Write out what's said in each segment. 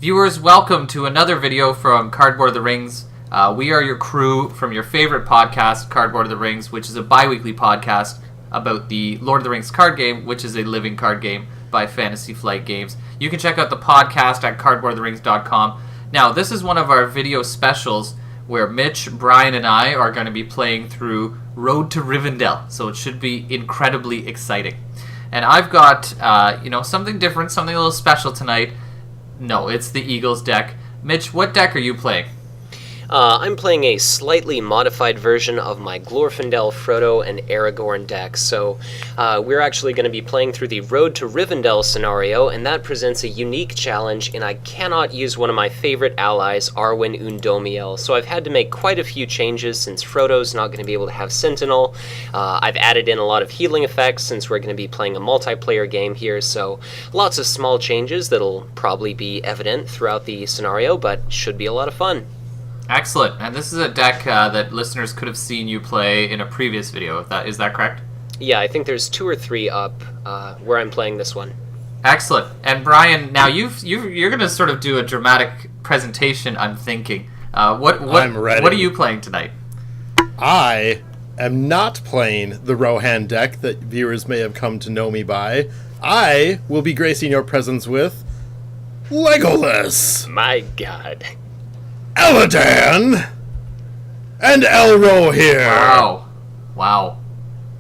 Viewers, welcome to another video from Cardboard of the Rings. We are your crew from your favorite podcast, Cardboard of the Rings, which is a bi-weekly podcast about the Lord of the Rings card game, which is a living card game by Fantasy Flight Games. You can check out the podcast at cardboardoftherings.com. Now, this is one of our video specials where Mitch, Brian, and I are going to be playing through Road to Rivendell, so it should be incredibly exciting. And I've got, something different, something a little special tonight. No, it's the Eagles deck. Mitch, what deck are you playing? I'm playing a slightly modified version of my Glorfindel, Frodo, and Aragorn deck. So we're actually going to be playing through the Road to Rivendell scenario, and that presents a unique challenge, and I cannot use one of my favorite allies, Arwen Undomiel. So I've had to make quite a few changes since Frodo's not going to be able to have Sentinel. I've added in a lot of healing effects since we're going to be playing a multiplayer game here, so lots of small changes that'll probably be evident throughout the scenario, but should be a lot of fun. Excellent. And this is a deck that listeners could have seen you play in a previous video. Is that correct? Yeah, I think there's 2 or 3 up where I'm playing this one. Excellent. And Brian, now you're going to sort of do a dramatic presentation, I'm thinking. What I'm ready. What are you playing tonight? I am not playing the Rohan deck that viewers may have come to know me by. I will be gracing your presence with Legolas, My God. Eladan, and Elrohir. Wow.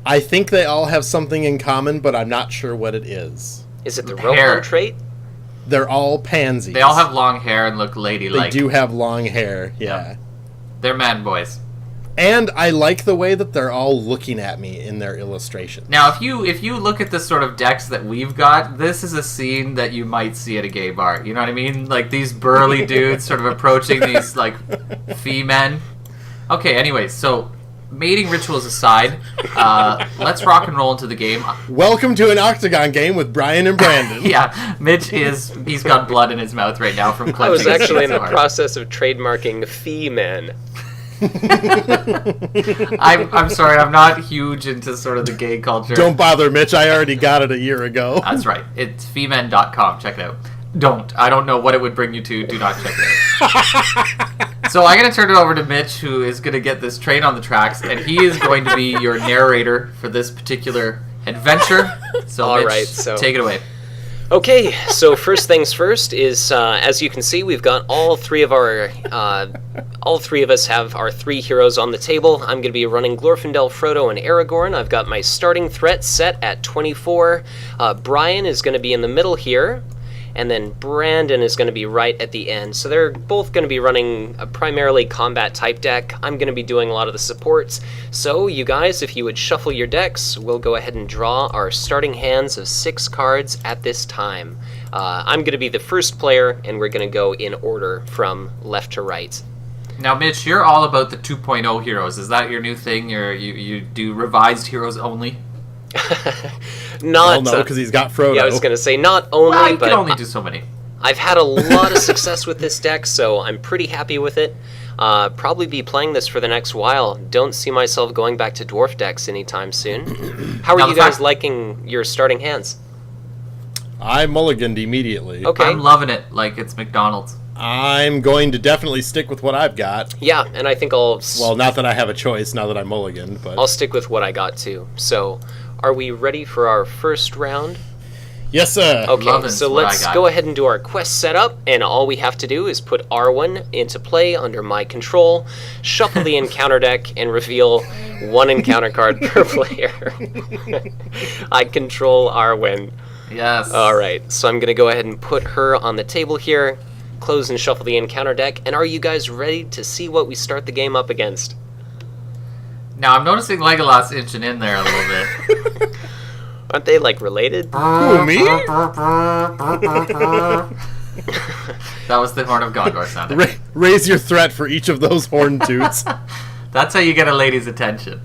I think they all have something in common, but I'm not sure what it is. Is it the Hair. Rohan trait? They're all pansies. They all have long hair and look ladylike. They do have long hair, yeah. Yep. They're man boys. And I like the way that they're all looking at me in their illustration. Now, if you look at the sort of decks that we've got, this is a scene that you might see at a gay bar. You know what I mean? Like these burly dudes sort of approaching these like fee-men. Okay, anyways, so mating rituals aside, let's rock and roll into the game. Welcome to an Octagon game with Brian and Brandon. Yeah, he's got blood in his mouth right now from clenching I was his actually teeth in so the hard. process of trademarking fee-men. I'm sorry, I'm not huge into sort of the gay culture. Don't bother, Mitch. I already got it a year ago. That's right. It's femen.com. Check it out. I don't know what it would bring you to. Do not check it out. So I'm going to turn it over to Mitch, who is going to get this train on the tracks, and he is going to be your narrator for this particular adventure. So All Mitch, right, so take it away. Okay, so first things first is, as you can see, we've got all three of us have our 3 heroes on the table. I'm going to be running Glorfindel, Frodo, and Aragorn. I've got my starting threat set at 24. Brian is going to be in the middle here, and then Brandon is going to be right at the end. So they're both going to be running a primarily combat type deck. I'm going to be doing a lot of the supports. So you guys, if you would shuffle your decks, we'll go ahead and draw our starting hands of 6 cards at this time. I'm going to be the first player, and we're going to go in order from left to right. Now, Mitch, you're all about the 2.0 heroes. Is that your new thing? You do revised heroes only? Well, no, because he's got Frodo. Yeah, I was going to say not only, Well, you but can only do so many. I've had a lot of success with this deck, so I'm pretty happy with it. Probably be playing this for the next while. Don't see myself going back to dwarf decks anytime soon. How are you guys liking your starting hands? I mulliganed immediately. Okay. I'm loving it like it's McDonald's. I'm going to definitely stick with what I've got. Yeah, and I think Well, not that I have a choice now that I mulliganed, but I'll stick with what I got too. So, are we ready for our first round? yes, sir. Okay, so let's go ahead and do our quest setup, and all we have to do is put Arwen into play under my control, shuffle the encounter deck, and reveal 1 encounter card per player. I control Arwen. Yes. Alright, so I'm going to go ahead and put her on the table here, close and shuffle the encounter deck, and are you guys ready to see what we start the game up against? Now, I'm noticing Legolas inching in there a little bit. Aren't they, like, related? Who, me? That was the Horn of Gondor sound. Raise your threat for each of those horn toots. That's how you get a lady's attention.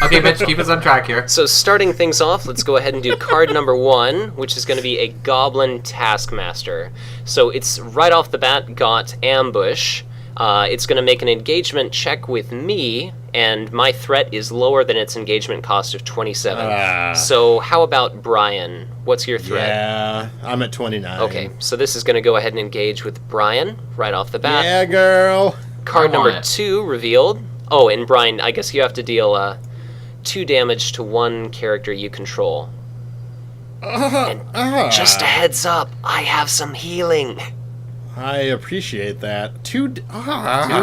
Okay, Mitch, keep us on track here. So starting things off, let's go ahead and do card number 1, which is going to be a Goblin Taskmaster. So it's right off the bat got Ambush. It's going to make an engagement check with me, and my threat is lower than its engagement cost of 27. So how about Brian? What's your threat? Yeah, I'm at 29. Okay, so this is going to go ahead and engage with Brian right off the bat. Yeah, girl. Card number 2 revealed. Oh, and Brian, I guess you have to deal 2 damage to one character you control. Just a heads up, I have some healing. I appreciate that. 2 2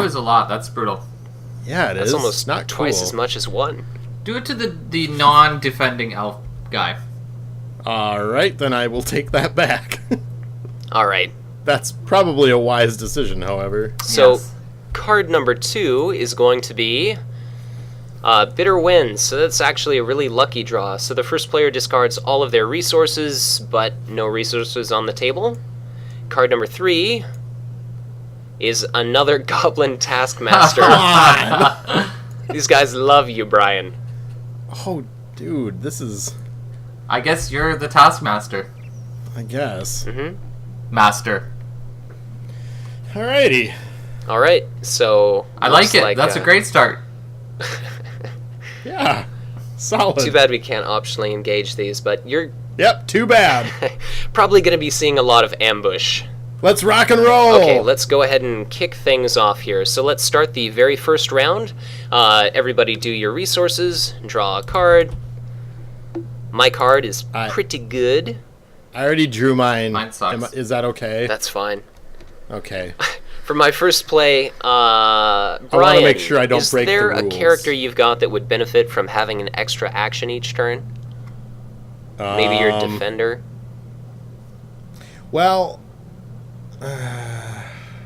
is a lot. That's brutal. Yeah, it is. That's almost not twice cool. as much as 1. Do it to the non-defending elf guy. All right, then I will take that back. All right. That's probably a wise decision, however. So, Yes. card number 2 is going to be Bitter Winds. So that's actually a really lucky draw. So the first player discards all of their resources, but no resources on the table. Card number 3 is another Goblin Taskmaster. These guys love you, Brian. Oh, dude, this is... I guess you're the Taskmaster. I guess. Mm-hmm. Master. Alrighty. All right, so... I like it. That's a great start. Yeah. Solid. Too bad we can't optionally engage these, but you're Yep, too bad. probably going to be seeing a lot of ambush. Let's rock and roll. Okay, let's go ahead and kick things off here. So let's start the very first round. Everybody do your resources, draw a card. My card is pretty good. I already drew mine. Mine sucks. Is that okay? That's fine. Okay. For my first play, Brian, I want to make sure I don't break the rules. Is there a character you've got that would benefit from having an extra action each turn? Maybe your defender? Well...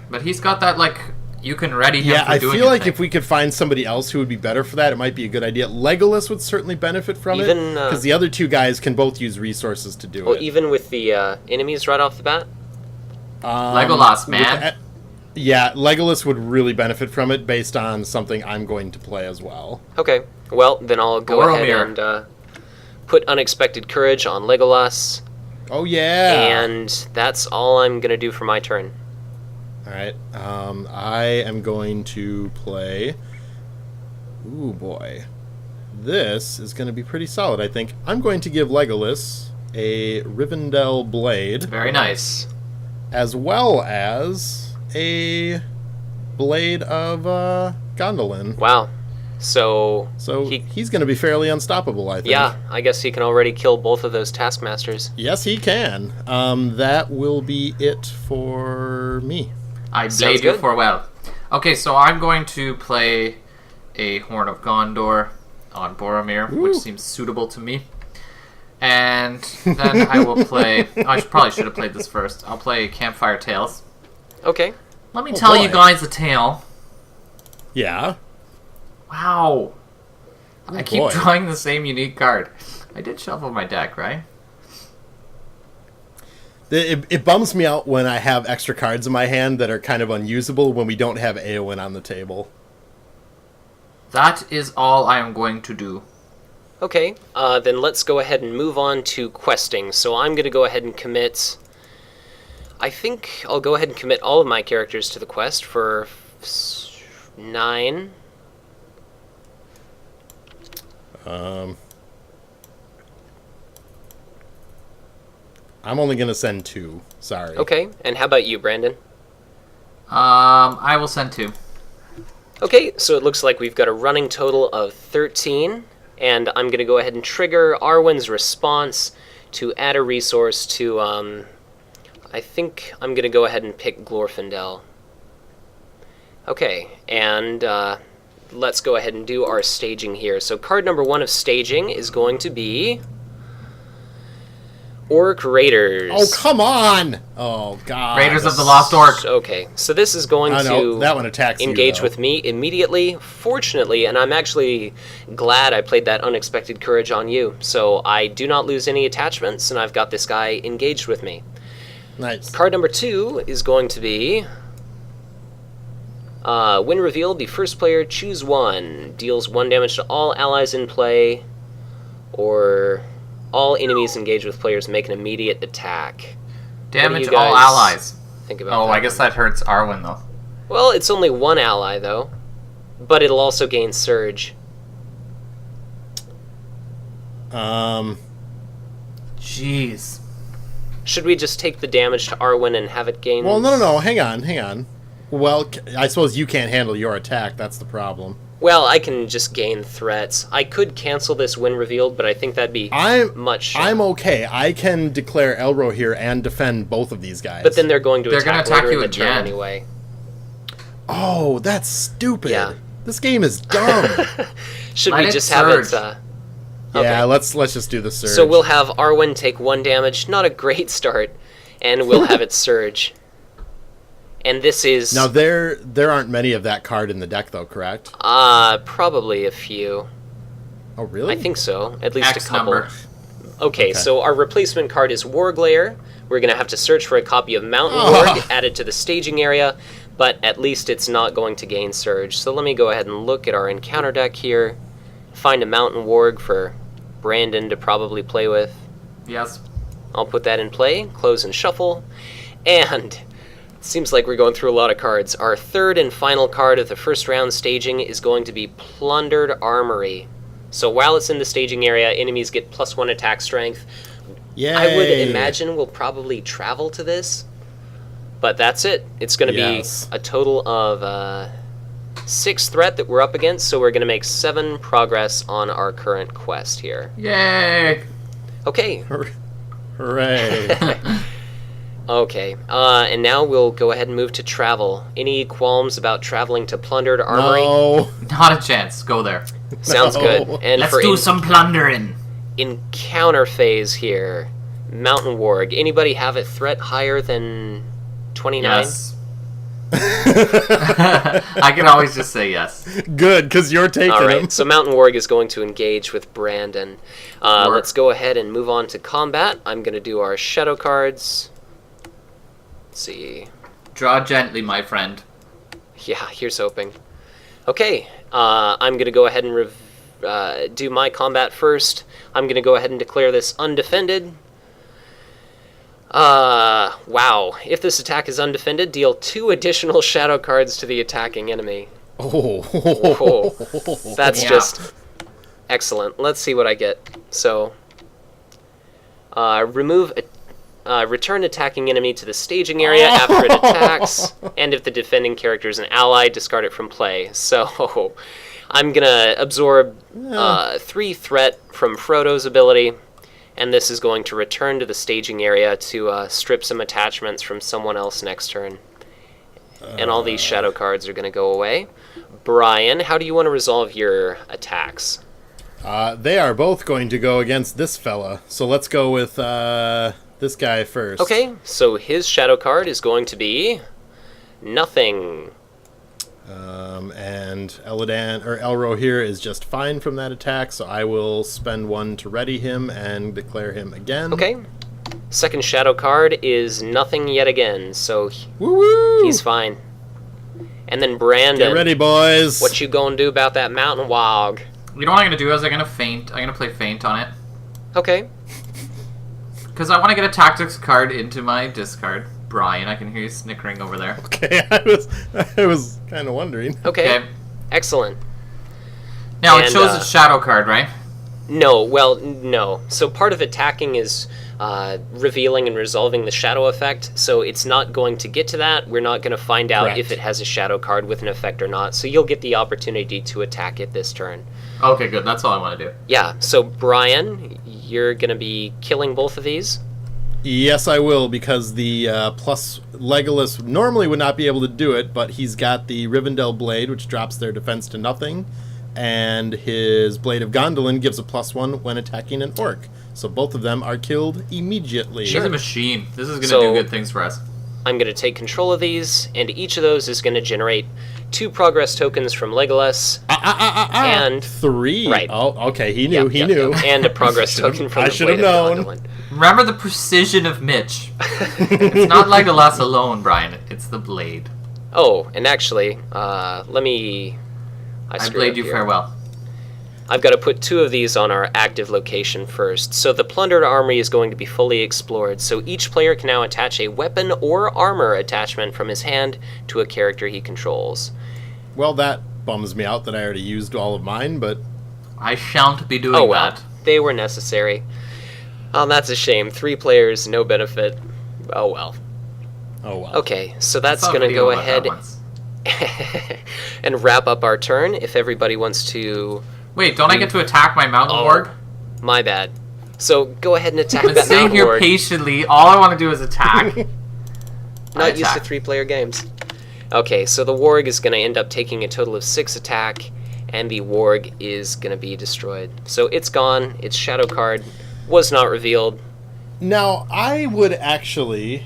But he's got that, like, you can ready him for I doing feel like anything. if we could find somebody else who would be better for that, it might be a good idea. Legolas would certainly benefit from it, because the other 2 guys can both use resources to do it. Even with the enemies right off the bat? Legolas, man. Yeah, Legolas would really benefit from it based on something I'm going to play as well. Okay, well, then I'll go ahead and put Unexpected Courage on Legolas. Oh, yeah! And that's all I'm going to do for my turn. Alright, I am going to play... Ooh, boy. This is going to be pretty solid, I think. I'm going to give Legolas a Rivendell Blade. Very nice. As well as a Blade of Gondolin. Wow. So he's going to be fairly unstoppable, I think. Yeah, I guess he can already kill both of those Taskmasters. Yes, he can. That will be it for me. I blade you for well. Okay, so I'm going to play a Horn of Gondor on Boromir, which seems suitable to me. And then I will play... I probably should have played this first. I'll play Campfire Tales. Okay. Let me tell you guys a tale. Yeah. Wow. Oh, I keep drawing the same unique card. I did shuffle my deck, right? It bums me out when I have extra cards in my hand that are kind of unusable when we don't have Eowyn on the table. That is all I am going to do. Okay, then let's go ahead and move on to questing. So I'm going to go ahead and commit... I think I'll go ahead and commit all of my characters to the quest for 9. I'm only going to send 2. Sorry. Okay, and how about you, Brandon? I will send 2. Okay, so it looks like we've got a running total of 13, and I'm going to go ahead and trigger Arwen's response to add a resource to, I think I'm going to go ahead and pick Glorfindel. Okay, and let's go ahead and do our staging here. So card number 1 of staging is going to be Orc Raiders. Oh, come on! Oh, God. Raiders of the Lost Orc. Okay, so this is going to that one attacks engage you, with me immediately. Fortunately, and I'm actually glad I played that Unexpected Courage on you, so I do not lose any attachments, and I've got this guy engaged with me. Nice. Card number 2 is going to be... when revealed, the first player choose 1. Deals 1 damage to all allies in play, or all enemies engaged with players make an immediate attack. Damage all allies. Think about Oh, that I guess that hurts Arwen, though. Well, it's only one ally, though. But it'll also gain Surge. Jeez. Should we just take the damage to Arwen and have it gain... Well, no. Hang on. Well, I suppose you can't handle your attack. That's the problem. Well, I can just gain threats. I could cancel this when revealed, but I think that'd be much... I'm okay. I can declare Elro here and defend both of these guys. But then they're going to attack later you in the turn again. anyway. Oh, that's stupid. Yeah. This game is dumb. Should Let we it just surge. have it... Yeah, let's just do the surge. So we'll have Arwen take 1 damage. Not a great start. And we'll have it surge. And this is... Now, there aren't many of that card in the deck, though, correct? Probably a few. Oh, really? I think so. At least X a couple. number. Okay, so our replacement card is Warglayer. We're going to have to search for a copy of Mountain Warg added to the staging area, but at least it's not going to gain Surge. So let me go ahead and look at our encounter deck here. Find a Mountain Warg for Brandon to probably play with. Yes. I'll put that in play, close and shuffle, and... Seems like we're going through a lot of cards. Our third and final card of the first round staging is going to be Plundered Armory. So while it's in the staging area, enemies get +1 attack strength. Yay. I would imagine we'll probably travel to this, but that's it. It's going to be a total of 6 threat that we're up against, so we're going to make 7 progress on our current quest here. Yay! Okay. Hooray. Okay, and now we'll go ahead and move to travel. Any qualms about traveling to Plundered Armory? No. Not a chance. Go there. Sounds good. And Let's for do some plundering. encounter phase here, Mountain Warg. Anybody have a threat higher than 29? Yes. I can always just say yes. Good, because you're taking All right, him. so Mountain Warg is going to engage with Brandon. Let's go ahead and move on to combat. I'm going to do our shadow cards. See. Draw gently, my friend. Yeah, here's hoping. Okay, I'm going to go ahead and do my combat first. I'm going to go ahead and declare this undefended. Wow. If this attack is undefended, deal 2 additional shadow cards to the attacking enemy. Oh. That's just excellent. Let's see what I get. So, return attacking enemy to the staging area after it attacks, and if the defending character is an ally, discard it from play. So, I'm gonna absorb 3 threat from Frodo's ability, and this is going to return to the staging area to strip some attachments from someone else next turn. And all these shadow cards are gonna go away. Brian, how do you want to resolve your attacks? They are both going to go against this fella, so let's go with this guy first. Okay, so his shadow card is going to be nothing. And Elro here is just fine from that attack, so I will spend 1 to ready him and declare him again. Okay. Second shadow card is nothing yet again, so Woo-woo! he's fine. And then Brandon, Get ready, boys. what you gonna do about that Mountain Warg? You know what I'm going to do is I'm going to feint. I'm going to play feint on it. Okay. Because I want to get a tactics card into my discard. Brian, I can hear you snickering over there. Okay, I was kind of wondering. Okay. Excellent. Now, And, it shows its shadow card, right? No. So part of attacking is revealing and resolving the shadow effect, so it's not going to get to that. We're not going to find out Correct. if it has a shadow card with an effect or not, so you'll get the opportunity to attack it this turn. Okay, good. That's all I want to do. Yeah, so Brian, you're going to be killing both of these. Yes, I will, because the plus Legolas normally would not be able to do it, but he's got the Rivendell blade, which drops their defense to nothing, and his Blade of Gondolin gives a +1 when attacking an orc. So both of them are killed immediately. She's a machine. This is going to So- do good things for us. I'm going to take control of these, and each of those is going to generate 2 progress tokens from Legolas, and 3. Right. Oh, okay. He knew. He knew. and a progress token from I the should Blade have of known. Gondolin. Remember the precision of Mitch. It's not Legolas alone, Brian. It's the blade. Oh, and actually, let me... I screwed blade up you here. farewell. I've got to put 2 of these on our active location first. So the Plundered Armory is going to be fully explored, so each player can now attach a weapon or armor attachment from his hand to a character he controls. Well, that bums me out that I already used all of mine, but... I shan't be doing that. They were necessary. Oh, that's a shame. 3 players, no benefit. Oh well. Oh well. Okay, so that's going to go ahead and wrap up our turn. If everybody wants to... Wait, don't I get to attack my mountain warg? My bad. So go ahead and attack I'm that sitting mountain here warg. patiently. All I want to do is attack. Not used to 3-player games. Okay, so the warg is going to end up taking a total of 6 attack, and the warg is going to be destroyed. So it's gone. Its shadow card was not revealed. Now, I would actually...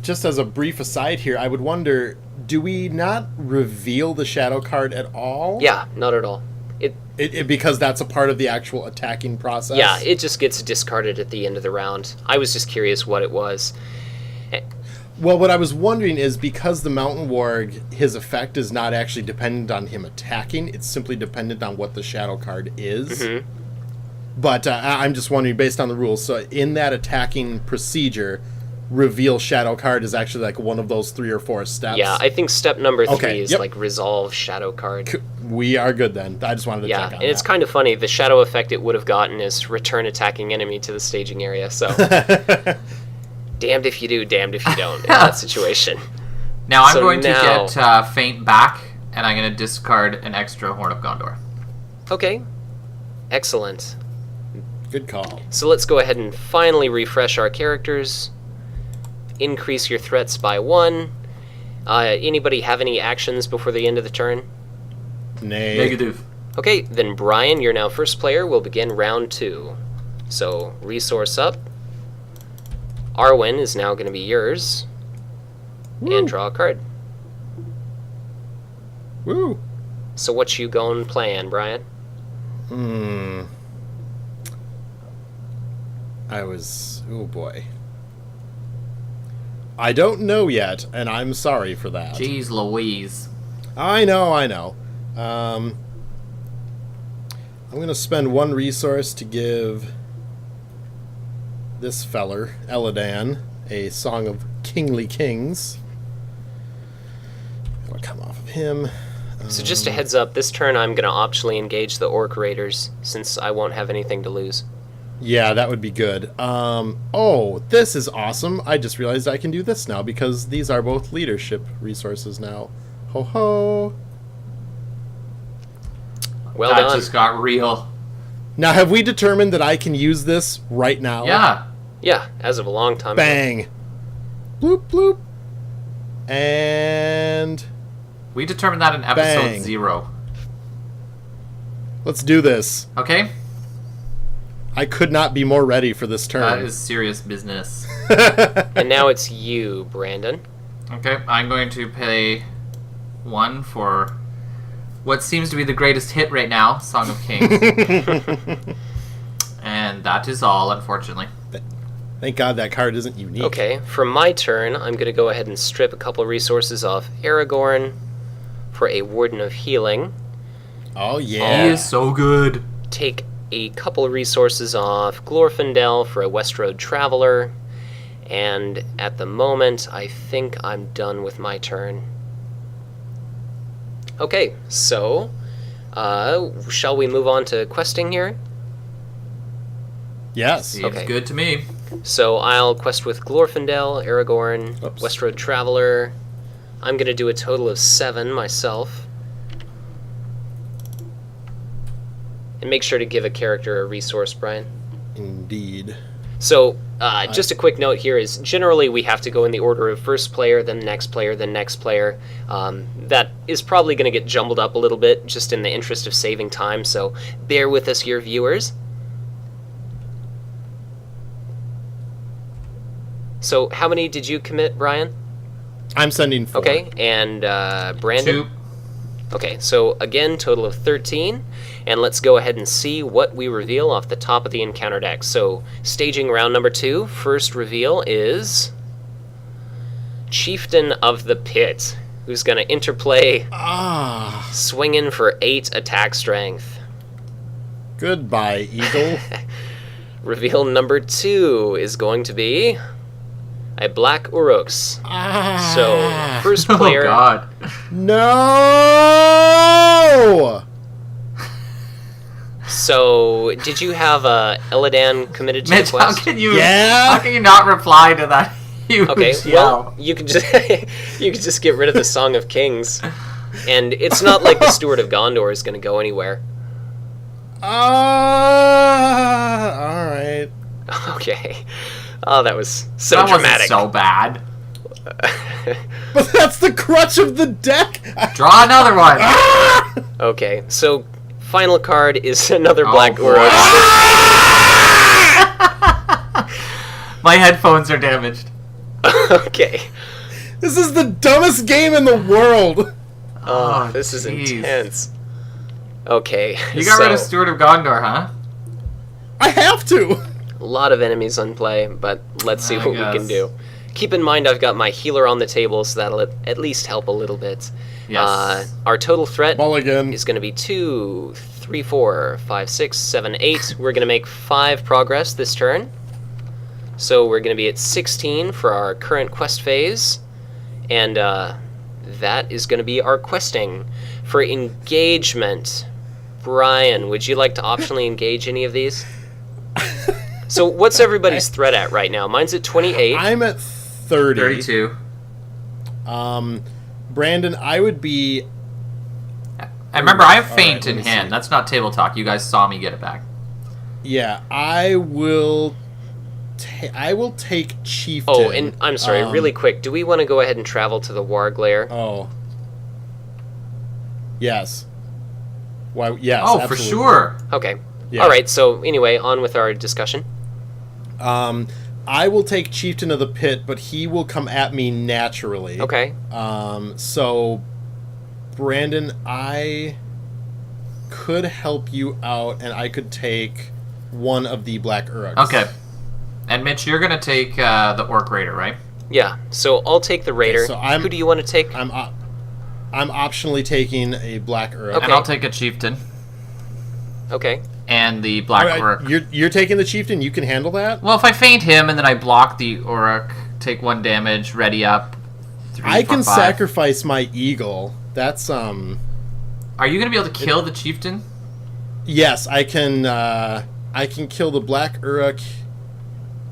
just as a brief aside here, I would wonder, do we not reveal the shadow card at all? Yeah, not at all. Because that's a part of the actual attacking process? Yeah, it just gets discarded at the end of the round. I was just curious what it was. Well, what I was wondering is, because the Mountain Warg, his effect is not actually dependent on him attacking, it's simply dependent on what the shadow card is. Mm-hmm. But I'm just wondering, based on the rules, so in that attacking procedure... reveal shadow card is actually like one of those 3 or 4 steps. Yeah, I think step number 3 is like resolve shadow card. We are good then. I just wanted to check on that. And it's kind of funny. The shadow effect it would have gotten is return attacking enemy to the staging area. So damned if you do, damned if you don't in that situation. Now I'm going to get Faint back, and I'm going to discard an extra Horn of Gondor. Okay. Excellent. Good call. So let's go ahead and finally refresh our characters. Increase your threats by 1. Anybody have any actions before the end of the turn? Nay. Negative. Okay, then Brian, you're now first player. We'll begin round 2. So, resource up. Arwen is now going to be yours. Woo. And draw a card. Woo! So what you going playing, Brian? Oh boy. I don't know yet, and I'm sorry for that. Jeez Louise. I know. I'm going to spend 1 resource to give this feller, Eladan, a Song of Kingly Kings. It'll come off of him. So just a heads up, this turn I'm going to optionally engage the Orc Raiders, since I won't have anything to lose. Yeah, that would be good. Oh, this is awesome. I just realized I can do this now, because these are both leadership resources now. Ho ho! Well that done. Just got real. Now, have we determined that I can use this right now? Yeah. Yeah, as of a long time ago. Bang! Bloop, bloop. And... we determined that in episode Bang. 0. Let's do this. Okay. I could not be more ready for this turn. That is serious business. And now it's you, Brandon. Okay, I'm going to pay 1 for what seems to be the greatest hit right now, Song of Kings. And that is all, unfortunately. Thank God that card isn't unique. Okay, for my turn, I'm going to go ahead and strip a couple resources off Aragorn for a Warden of Healing. Oh, yeah. He is so good. Take a couple of resources off Glorfindel for a Westroad Traveler. And at the moment, I think I'm done with my turn. Okay, so shall we move on to questing here? Yes. Seems Okay. good to me. So I'll quest with Glorfindel, Aragorn, Oops. Westroad Traveler. I'm going to do a total of 7 myself. And make sure to give a character a resource, Brian. Indeed. So, just a quick note here is, generally we have to go in the order of first player, then next player, then next player. That is probably going to get jumbled up a little bit, just in the interest of saving time, so bear with us, your viewers. So, how many did you commit, Brian? I'm sending 4. Okay, and Brandon? 2. Okay, so again, total of 13. And let's go ahead and see what we reveal off the top of the encounter deck. So, staging round number 2, first reveal is Chieftain of the Pit. who's going to interplay, Ah. swinging for 8 attack strength. Goodbye, Eagle. Reveal number 2 is going to be a Black Uruks. Ah. So, first player... Oh, God. No! So, did you have Illidan committed to Mitch, the how quest? can you Yeah? not reply to that huge Okay, yell? well, you could just get rid of the Song of Kings. And it's not like the Steward of Gondor is going to go anywhere. Alright. Okay. Oh, that was so That dramatic. wasn't so bad. But that's the crutch of the deck! Draw another one. Okay, so final card is another Oh, Black boy. Uruk. My headphones are damaged. Okay. This is the dumbest game in the world! Oh, this is jeez. intense. Okay. You got rid of Steward of Gondor, huh? I have to! A lot of enemies on play, but let's see I what we can guess. do. Keep in mind I've got my healer on the table, so that'll at least help a little bit. Yes. Our total threat Mulligan. is going to be 2, 3, 4, 5, 6, 7, 8. We're going to make 5 progress this turn. So we're going to be at 16 for our current quest phase. And that is going to be our questing. For engagement, Brian, would you like to optionally engage any of these? So what's everybody's threat at right now? Mine's at 28. I'm at 30. 32. Brandon, I would be... And remember, I have All feint right, in let me hand. see. That's not table talk. You guys saw me get it back. Yeah, I will take Chieftain. Oh, and I'm sorry, really quick. Do we want to go ahead and travel to the Warglare? Oh. Yes. Why? Yes. Oh, absolutely. for sure. Okay. Yeah. All right, so anyway, on with our discussion. I will take Chieftain of the Pit, but he will come at me naturally. Okay. So, Brandon, I could help you out, and I could take one of the Black Uruks. Okay. And Mitch, you're gonna take the Orc Raider, right? Yeah, so I'll take the Raider. so I'm- Who do you want to take? I'm optionally taking a Black Uruk. Okay. And I'll take a Chieftain Okay. and the Black All right, Uruk. you're taking the Chieftain. You can handle that. Well, if I feint him and then I block the Uruk, take 1 damage, ready up. 3, I 4, can 5. sacrifice my eagle. That's Are you gonna be able to kill the Chieftain? Yes, I can. I can kill the Black Uruk.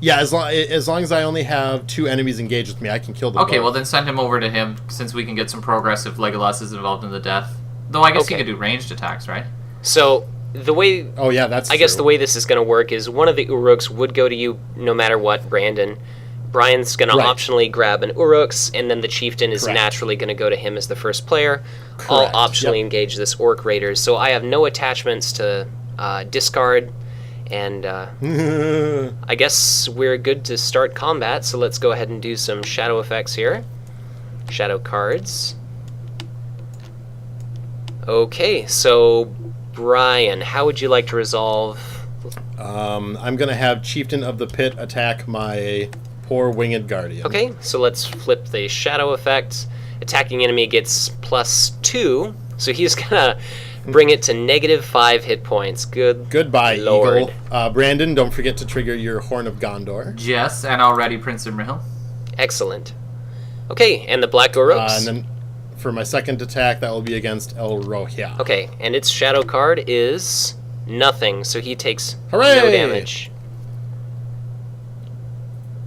Yeah, as long as I only have 2 enemies engaged with me, I can kill them. Okay, both. well then send him over to him since we can get some progress if Legolas is involved in the death. Though I guess Okay. he could do ranged attacks, right? So the way Oh yeah, that's. I guess true. the way this is going to work is one of the Uruks would go to you no matter what, Brandon. Brian's going to Right. optionally grab an Uruks, and then the Chieftain is Correct. naturally going to go to him as the first player. I'll Correct. optionally Yep. engage this Orc Raider, so I have no attachments to discard, and I guess we're good to start combat, so let's go ahead and do some shadow effects here. Shadow cards. Okay, so Brian, how would you like to resolve? I'm gonna have Chieftain of the Pit attack my poor winged guardian. Okay, so let's flip the shadow effect. Attacking enemy gets +2, so he's gonna bring it to -5 hit points. Good. Goodbye, Lord. Eagle. Brandon, don't forget to trigger your Horn of Gondor. Yes, and already Prince Imrahil. Excellent. Okay, and the Black Uruks. And then for my second attack, that will be against El Rohia. Okay, and its shadow card is nothing, so he takes Hooray! no damage.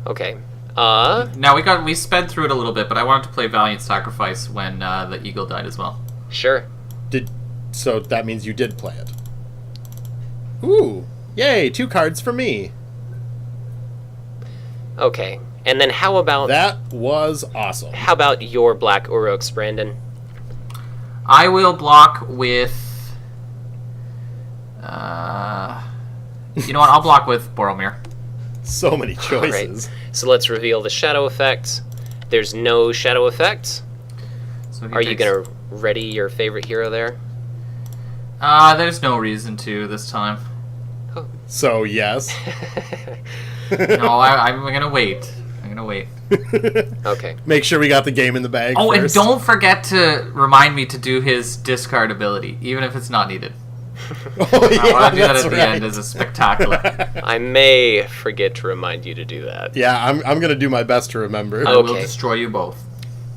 Okay. Now we sped through it a little bit, but I wanted to play Valiant Sacrifice when the eagle died as well. Sure. So that means you did play it. Ooh, yay! 2 cards for me. Okay. And then how about That was awesome. your Black Uruks, Brandon? I will block with. You know what? I'll block with Boromir. So many All right. choices. So let's reveal the shadow effect. There's no shadow effect. So he Are you takes- gonna ready your favorite hero there? There's no reason to this time. So yes. No, I'm gonna wait. gonna wait. Okay. Make sure we got the game in the bag Oh, first. and don't forget to remind me to do his discard ability, even if it's not needed. Oh, yeah, I want to do that that's at the right. end as a spectacular. I may forget to remind you to do that. Yeah, I'm going to do my best to remember. I will Okay. destroy you both.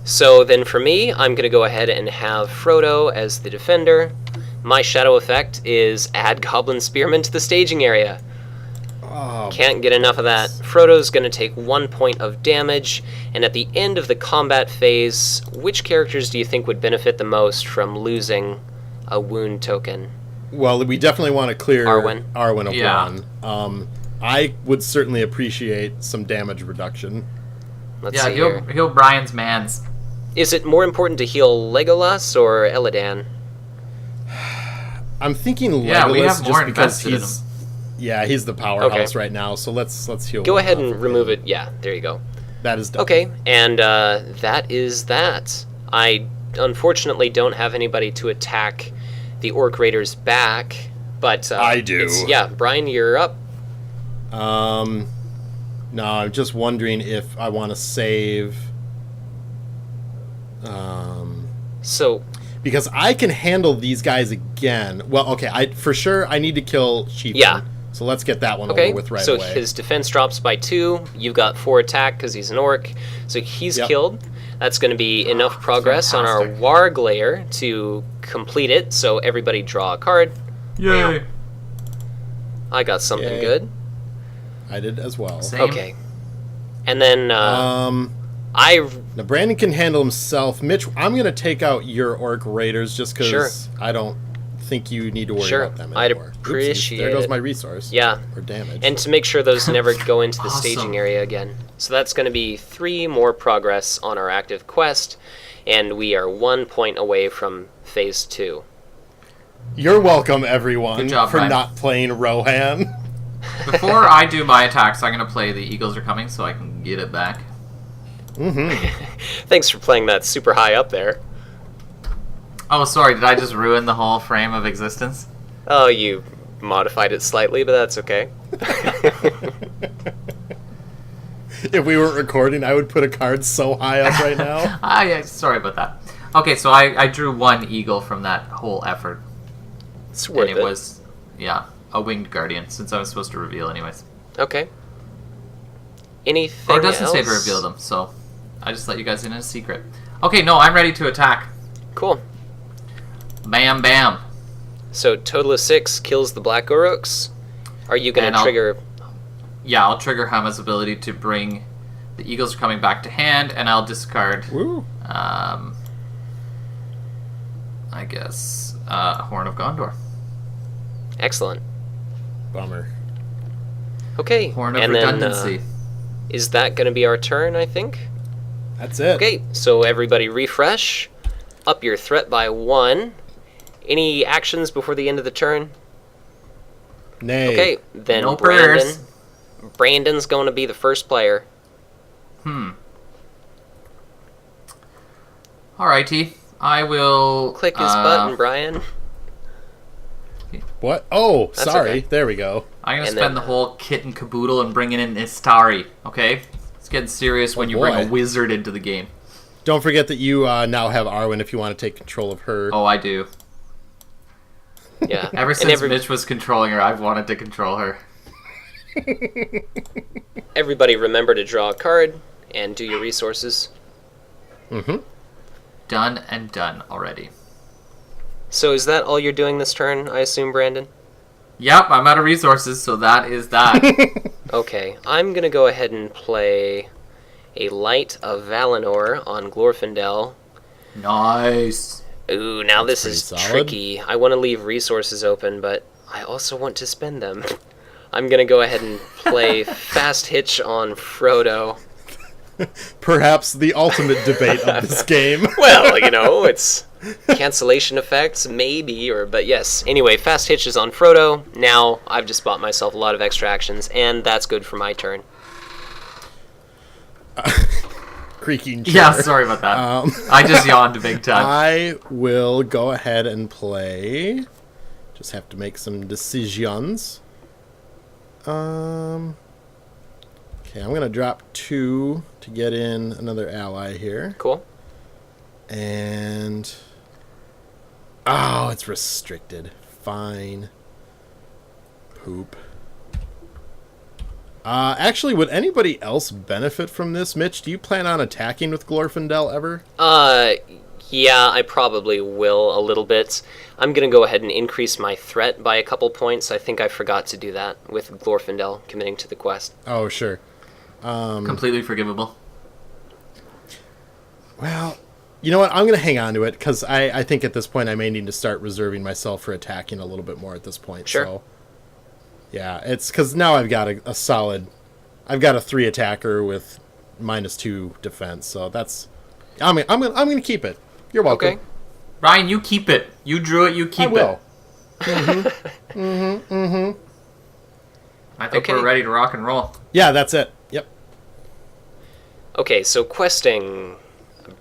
So then for me, I'm going to go ahead and have Frodo as the defender. My shadow effect is add Goblin Spearman to the staging area. Oh, Can't get enough of that. Frodo's going to take 1 point of damage, and at the end of the combat phase, which characters do you think would benefit the most from losing a wound token? well, we definitely want to clear Arwen. of Yeah. one. I would certainly appreciate some damage reduction. Let's Yeah, see here. heal Brian's mans. Is it more important to heal Legolas or Illidan? I'm thinking Legolas Yeah, we have more just because invested in he's... Yeah, he's the powerhouse Okay. right now, so let's heal Go one ahead off and of remove him. it. Yeah, there you go. That is done. Okay, and that is that. I unfortunately don't have anybody to attack the Orc Raiders back, but I do. Yeah, Brian, you're up. No, I'm just wondering if I want to save... So, Because I can handle these guys again. Well, okay, for sure I need to kill Chieftain. Yeah. So let's get that one okay, over with right so away. his defense drops by 2. You've got 4 attack because he's an Orc. So he's Yep. killed. That's going to be enough progress on our fantastic. Warg layer to complete it. So everybody draw a card. Yay! I got something Yay. good. I did as well. Same. Okay. And then I Now Brandon can handle himself. Mitch, I'm going to take out your Orc Raiders just because Sure. I don't think you need to worry Sure. about them I'd anymore. Oopsies, appreciate there goes it. my resource. Yeah. Or damage. And to make sure those never go into the Awesome. staging area again. So that's going to be 3 more progress on our active quest, and we are 1 point away from phase 2. You're welcome, everyone, Good job, for Brian. not playing Rohan. Before I do my attacks, I'm going to play the Eagles Are Coming so I can get it back. Thanks for playing that super high up there. Oh, sorry, did I just ruin the whole frame of existence? Oh, you modified it slightly, but that's okay. If we weren't recording, I would put a card so high up right now. Yeah, sorry about that. Okay, so I drew 1 eagle from that whole effort. It's worth And it. it was, yeah, a winged guardian, since I was supposed to reveal anyways. Okay. Anything Oh, it doesn't else? say to reveal them, so I just let you guys in a secret. Okay, no, I'm ready to attack. Cool. Bam, bam. So total of 6 kills the Black Uruks. Are you going And to I'll- trigger... Yeah, I'll trigger Hama's ability to bring the Eagles Are Coming back to hand, and I'll discard, Woo. I guess, Horn of Gondor. Excellent. Bummer. Okay. Horn of and Redundancy. then, is that going to be our turn, I think? That's it. Okay, so everybody refresh. Up your threat by 1. Any actions before the end of the turn? Nay. Okay, then No prayers. Brandon's going to be the first player. Alrighty, I will... Click his button, Brian. What? Oh, That's sorry. okay. There we go. I'm going to And spend then- the whole kit and caboodle and bring in an Istari, okay? It's getting serious when you bring a boy. wizard into the game. Don't forget that you now have Arwen if you want to take control of her. Oh, I do. Yeah. Ever And since Mitch was controlling her, I've wanted to control her. everybody remember to draw a card and do your resources. Mm-hmm. Done and done already. So is that all you're doing this turn, I assume, Brandon? Yep, I'm out of resources, so that is that. Okay, I'm going to go ahead and play a Light of Valinor on Glorfindel. Nice. Ooh, now this pretty is solid. tricky. I want to leave resources open, but I also want to spend them. I'm going to go ahead and play Fast Hitch on Frodo. Perhaps the ultimate debate of this game. Well, it's cancellation effects, maybe, but yes. Anyway, Fast Hitch is on Frodo. Now I've just bought myself a lot of extra actions, and that's good for my turn. Creaking chair. Yeah, sorry about that. I just yawned big time. I will go ahead and play. Just have to make some decisions. Okay, Okay, I'm going to drop 2 to get in another ally here. Cool. And... Oh, it's restricted. Fine. Poop. Actually, would anybody else benefit from this? Mitch, do you plan on attacking with Glorfindel ever? Yeah, I probably will a little bit. I'm going to go ahead and increase my threat by a couple points. I think I forgot to do that with Glorfindel committing to the quest. Oh, sure. Completely forgivable. Well, you know what? I'm going to hang on to it, because I think at this point I may need to start reserving myself for attacking a little bit more at this point. Sure. So, yeah, it's because now I've got a solid... I've got a 3 attacker with -2 defense, so that's... I'm gonna keep it. You're welcome. Okay. Ryan, you keep it. You drew it, you keep I will. it. I think Okay. we're ready to rock and roll. Yeah, that's it. Yep. Okay, so questing.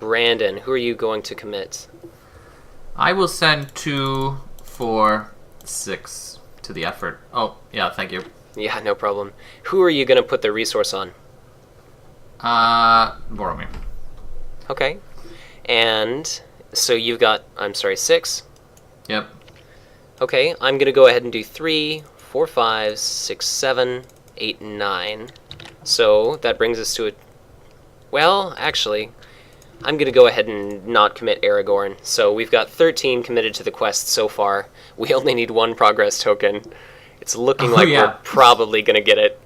Brandon, who are you going to commit? I will send 2, 4, 6 to the effort. Oh, yeah, thank you. Yeah, no problem. Who are you going to put the resource on? Boromir. Okay. And so you've got, 6. Yep. Okay, I'm going to go ahead and do 3, 4, 5, 6, 7, 8, 9. So that brings us to a... Well, actually, I'm going to go ahead and not commit Aragorn. So we've got 13 committed to the quest so far. We only need 1 progress token. It's looking like we're probably going to get it.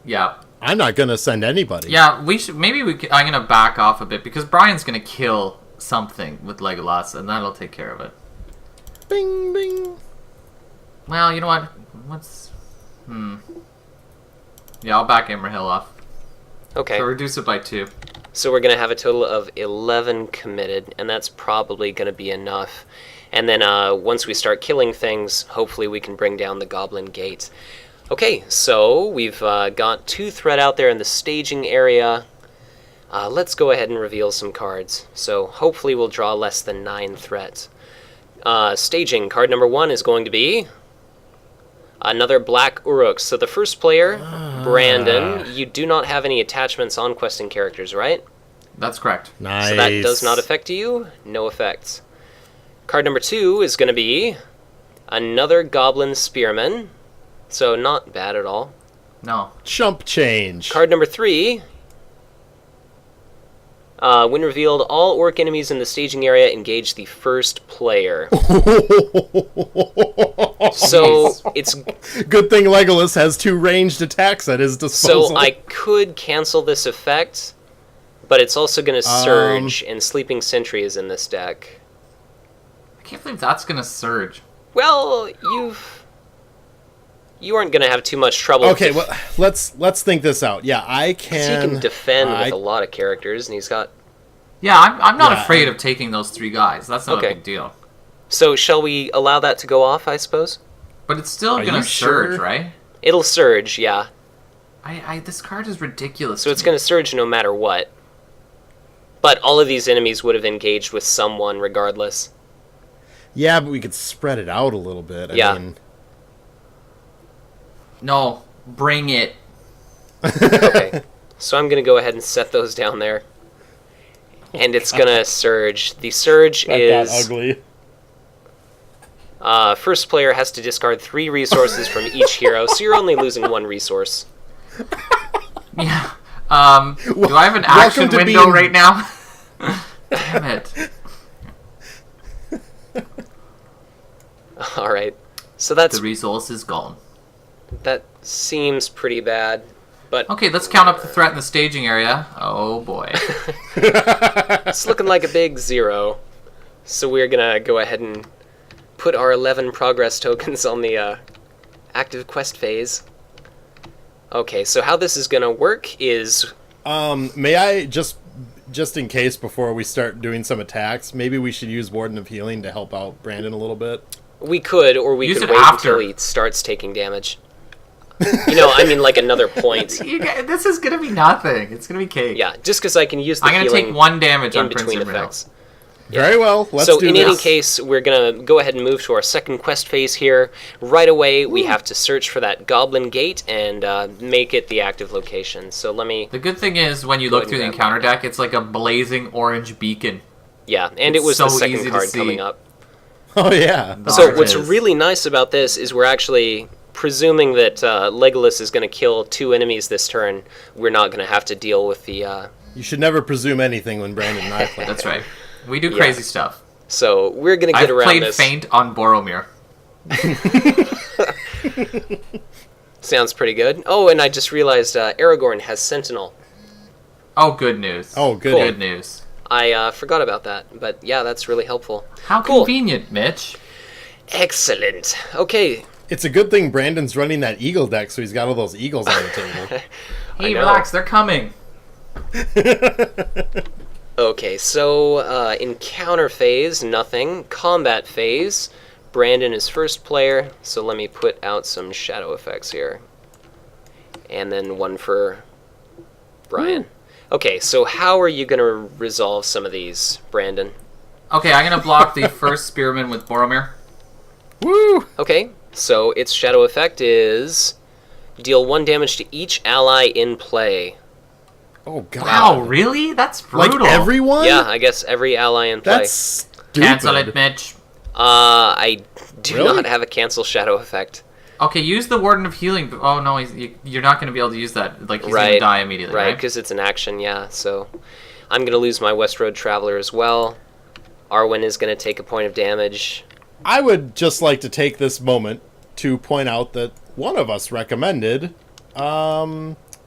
Yeah. I'm not going to send anybody. Yeah, we should. Maybe I'm going to back off a bit, because Brian's going to kill something with Legolas, and that'll take care of it. Bing, bing. Well, you know what? Yeah, I'll back Imrahil off. Okay. So reduce it by 2. So we're going to have a total of 11 committed, and that's probably going to be enough. And then once we start killing things, hopefully we can bring down the Goblin Gate. Okay, so we've got 2 threat out there in the staging area. Let's go ahead and reveal some cards. So hopefully we'll draw less than 9 threats. Staging, card number 1 is going to be another Black Uruk. So the first player, Brandon, you do not have any attachments on questing characters, right? That's correct. Nice. So that does not affect you. No effects. Card number 2 is going to be another Goblin Spearman. So not bad at all. No. Chump change. Card number 3. When revealed, all orc enemies in the staging area engage the first player. So it's good thing Legolas has 2 ranged attacks at his disposal. So I could cancel this effect, but it's also going to surge, and Sleeping Sentry is in this deck. I can't believe that's going to surge. Well, you aren't going to have too much trouble. Okay, well, let's think this out. Yeah, I can... He can defend with a lot of characters, and he's got... Yeah, I'm not afraid of taking those 3 guys. That's not a big deal. So shall we allow that to go off, I suppose? But it's still going to surge, right? It'll surge, yeah. This card is ridiculous. So it's going to surge no matter what. But all of these enemies would have engaged with someone regardless. Yeah, but we could spread it out a little bit. I mean... No, bring it. Okay, so I'm going to go ahead and set those down there. And it's going to surge. The surge is... that ugly. First player has to discard 3 resources from each hero, so you're only losing 1 resource. Yeah. Do I have an action window right now? Damn it. Alright, so that's... The resource is gone. That seems pretty bad, but... Okay, let's count up the threat in the staging area. Oh, boy. It's looking like a big 0. So we're going to go ahead and put our 11 progress tokens on the active quest phase. Okay, so how this is going to work is... May I just in case before we start doing some attacks, maybe we should use Warden of Healing to help out Brandon a little bit? We could, or we could wait until he starts taking damage. You know, I mean, like another point. This is going to be nothing. It's going to be cake. Yeah, just because I can use the healing I'm going to take 1 damage in on Prince between Imrahil. effects. Very well. Let's so do in this. any case, we're going to go ahead and move to our second quest phase here. Right away, we have to search for that Goblin Gate and make it the active location. So let me... The good thing is, when you look through the encounter deck, it's like a blazing orange beacon. Yeah, and It's it was so the second easy to card see. coming up. Oh, yeah. So It what's is. really nice about this is we're actually presuming that Legolas is going to kill 2 enemies this turn. We're not going to have to deal with the... You should never presume anything when Brandon and I play. That's right. We do crazy stuff. So we're going to I've get around played this. Feint on Boromir. Sounds pretty good. Oh, and I just realized Aragorn has Sentinel. Oh, good news. Oh, good. Good news. I forgot about that, but yeah, that's really helpful. How Cool. convenient, Mitch. Excellent. Okay. It's a good thing Brandon's running that eagle deck, so he's got all those eagles on the table. Hey, know. relax, they're coming. Okay, so encounter phase, nothing. Combat phase, Brandon is first player, so let me put out some shadow effects here. And then one for Brian. Okay, so how are you going to resolve some of these, Brandon? Okay, I'm going to block the first Spearman with Boromir. Woo! Okay, so its shadow effect is deal 1 damage to each ally in play. Oh, God. Wow, really? That's brutal. Like everyone? Yeah, I guess every ally in play. That's stupid. Cancel it, Mitch. I do Really? not have a cancel shadow effect. Okay, use the Warden of Healing. Oh, no, you're not going to be able to use that. Like, he's going to die immediately, Right, right? because it's an action, yeah. So I'm going to lose my West Road Traveler as well. Arwen is going to take a point of damage. I would just like to take this moment to point out that one of us recommended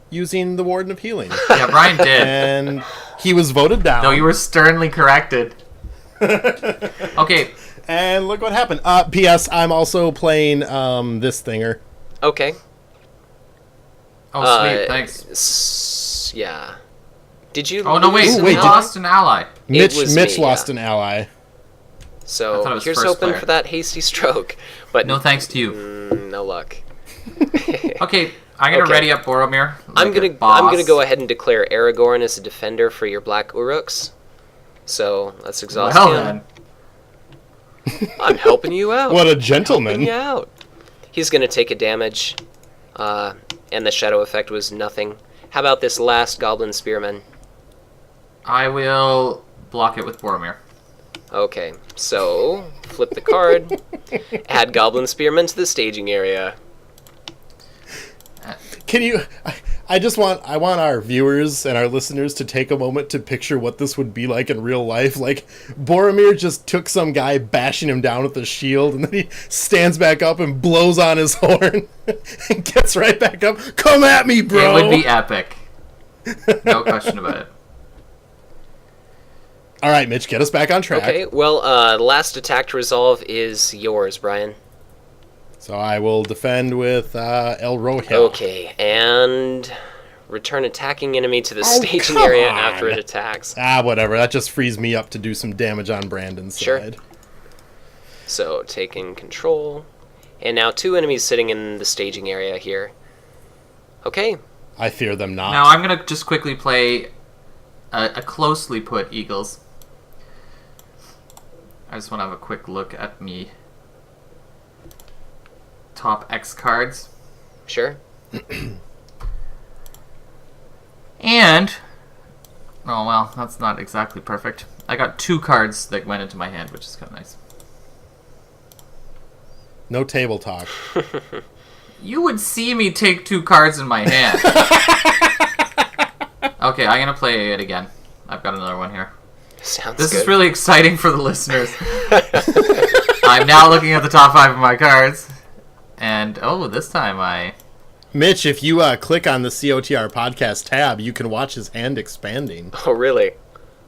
using the Warden of Healing. Yeah, Brian did. And he was voted down. No, you were sternly corrected. Okay. And look what happened. P.S. I'm also playing this thinger. Okay. Oh, sweet, thanks. Yeah. Did you? Oh, no, wait, lose an wait, we ally? lost an ally. Mitch was Mitch me, lost yeah. an ally. I So thought it was here's first hoping player. for that hasty stroke, but No thanks to you. no luck. Okay, I'm going to Okay. ready up Boromir. I'm like a gonna boss. go ahead and declare Aragorn as a defender for your Black Uruks. So let's exhaust Well, him. then. I'm helping you out. What a Helping gentleman. you out. He's gonna take a damage, and the shadow effect was nothing. How about this last Goblin Spearman? I will block it with Boromir. Okay, so flip the card. Add Goblin Spearman to the staging area. Can you... I want our viewers and our listeners to take a moment to picture what this would be like in real life. Like, Boromir just took some guy bashing him down with a shield, and then he stands back up and blows on his horn and gets right back up. Come at me, bro! It would be epic. No question about it. All right, Mitch, get us back on track. Okay, well, last attack to resolve is yours, Brian. So I will defend with El Rohit. Okay, and return attacking enemy to the staging come area on. after it attacks. Whatever. That just frees me up to do some damage on Brandon's Sure. side. So, taking control. And now 2 enemies sitting in the staging area here. Okay, I fear them not. Now I'm going to just quickly play a closely put Eagles. I just want to have a quick look at me top X cards. sure. And, oh well, that's not exactly perfect. I got 2 cards that went into my hand, which is kind of nice. No table talk. You would see me take 2 cards in my hand. Okay, I'm going to play it again. I've got another one here. Sounds This good. is really exciting for the listeners. I'm now looking at the top 5 of my cards. And, oh, this time I... Mitch, if you click on the COTR podcast tab, you can watch his hand expanding. Oh, really?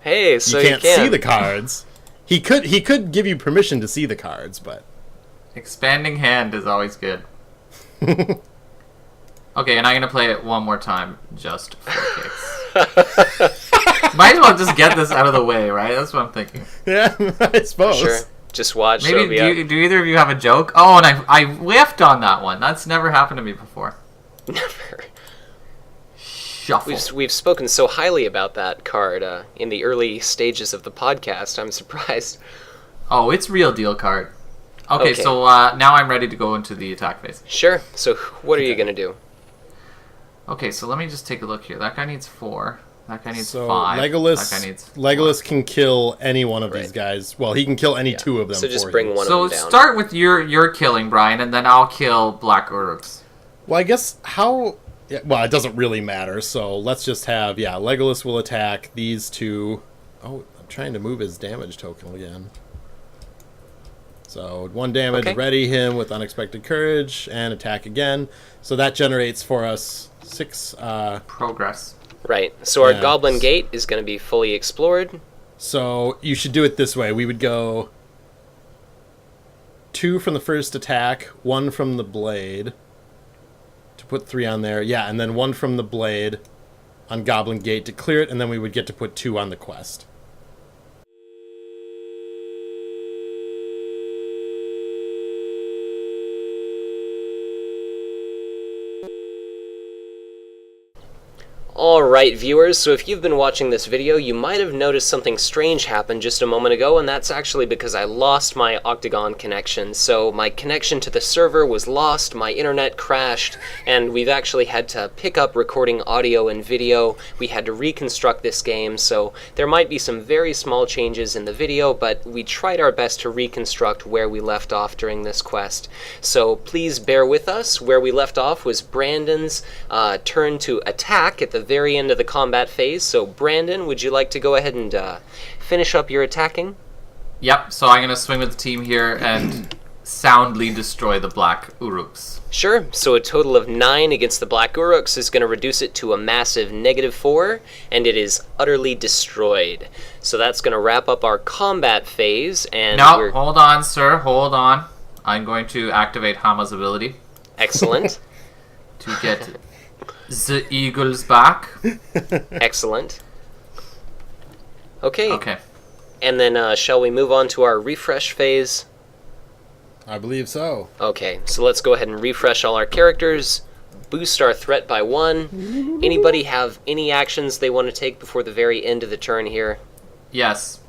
Hey, so You you can't can. see the cards. He could give you permission to see the cards, but Expanding hand is always good. Okay, and I'm going to play it one more time, just for kicks. Might as well just get this out of the way, right? That's what I'm thinking. yeah, I suppose. Sure. Just watch. Maybe, Soviet. do either of you have a joke? Oh, and I whiffed on that one. That's never happened to me before. Never. Shuffle. We've spoken so highly about that card in the early stages of the podcast. I'm surprised. Oh, it's real deal card. Okay, Okay. so now I'm ready to go into the attack phase. Sure. So what are you going to do? Okay, so let me just take a look here. That guy needs 4. That guy needs So 5. Legolas, That guy needs Legolas can kill any one of these Right. guys. Well, he can kill any 2 of them. So just for bring you. one So of them down. start with your killing, Brian, and then I'll kill Black Uruks. Well, I guess how... Yeah, well, it doesn't really matter, so let's just have... Yeah, Legolas will attack these 2. Oh, I'm trying to move his damage token again. So 1 damage, Okay. ready him with Unexpected Courage, and attack again. So that generates for us 6... Progress. Right. So our Yeah. Goblin Gate is going to be fully explored. So you should do it this way. We would go 2 from the first attack, 1 from the blade. To put 3 on there. Yeah, and then 1 from the blade on Goblin Gate to clear it, and then we would get to put 2 on the quest. Alright viewers, so if you've been watching this video, you might have noticed something strange happen just a moment ago, and that's actually because I lost my Octagon connection. So my connection to the server was lost, my internet crashed, and we've actually had to pick up recording audio and video. We had to reconstruct this game, so there might be some very small changes in the video, but we tried our best to reconstruct where we left off during this quest. So please bear with us. Where we left off was Brandon's turn to attack at the very end of the combat phase. So Brandon, would you like to go ahead and finish up your attacking? Yep, so I'm going to swing with the team here and soundly destroy the Black Uruks. Sure. So a total of 9 against the Black Uruks is going to reduce it to a massive -4, and it is utterly destroyed. So that's going to wrap up our combat phase, and No, hold on, sir, hold on. I'm going to activate Hama's ability excellent. to get the eagles back. Excellent. Okay. Okay. And then shall we move on to our refresh phase? I believe so. Okay, so let's go ahead and refresh all our characters, boost our threat by 1. Anybody have any actions they want to take before the very end of the turn here? Yes.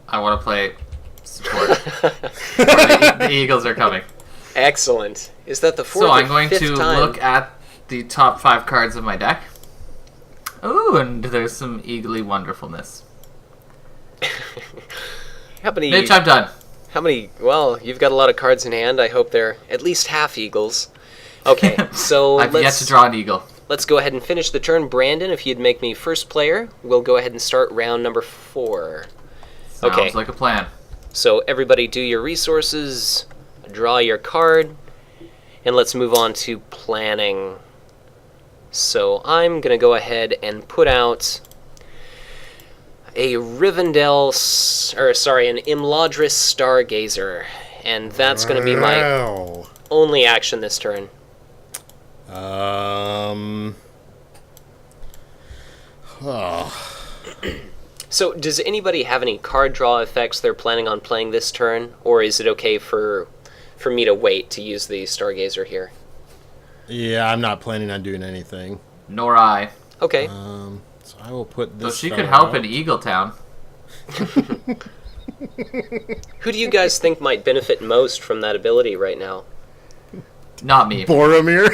I want to play support. The eagles are coming. Excellent. Is that the 4th So or I'm going 5th to time? look at the top 5 cards of my deck. Ooh, and there's some eagly wonderfulness. How many? Mitch, I'm done. How many? Well, you've got a lot of cards in hand. I hope they're at least half eagles. Okay, so I've yet to draw an eagle. let's go ahead and finish the turn. Brandon, if you'd make me first player, we'll go ahead and start round number 4. Sounds Okay. like a plan. So everybody do your resources, draw your card, and let's move on to planning. So I'm going to go ahead and put out a Rivendell, an Imladris Stargazer, and that's going to be my Wow. only action this turn. Oh. So does anybody have any card draw effects they're planning on playing this turn, or is it okay for me to wait to use the Stargazer here? Yeah, I'm not planning on doing anything. Nor I. Okay. So I will put So this. she could fellow help out. in Eagletown. Who do you guys think might benefit most from that ability right now? Not me. Boromir.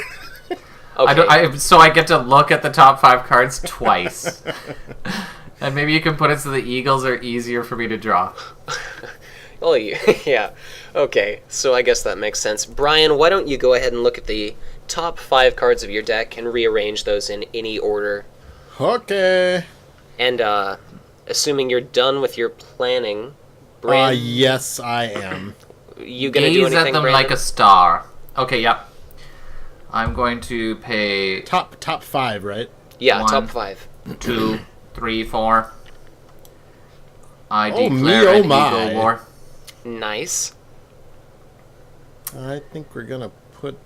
Okay. So I get to look at the top 5 cards twice. And maybe you can put it so the eagles are easier for me to draw. Oh, yeah. Okay, so I guess that makes sense. Brian, why don't you go ahead and look at the top 5 cards of your deck and rearrange those in any order. Okay. And, assuming you're done with your planning, Brandon, Yes, I am. you gonna do Gaze anything, at them Brandon? like a star. Okay, yep. I'm going to pay Top 5, right? Yeah, 1, top 5. 2, 3, 4. I Oh, me, declare oh an my. eagle war. Nice. I think we're gonna put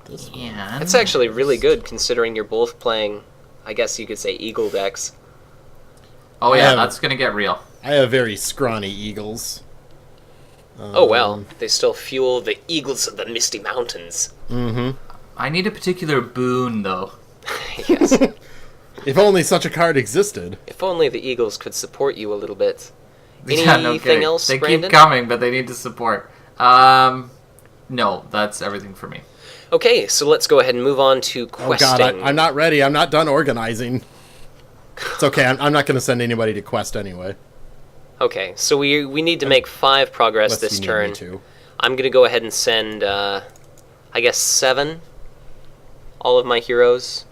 this one. Yeah. That's actually really good, considering you're both playing, I guess you could say, Eagle decks. Oh I yeah, have- that's gonna get real. I have very scrawny eagles. Oh well, they still fuel the Eagles of the Misty Mountains. Mm-hmm. I need a particular boon though. Yes. If only such a card existed. If only the Eagles could support you a little bit. Yeah, no Anything kidding. else, They Brandon? keep coming, but they need to support. No, that's everything for me. Okay, so let's go ahead and move on to Oh questing. god, I'm not ready. I'm not done organizing. It's okay. I'm not going to send anybody to quest anyway. Okay, so we need to make 5 progress Unless this you need turn. me to. I'm going to go ahead and send, I guess, 7. All of my heroes.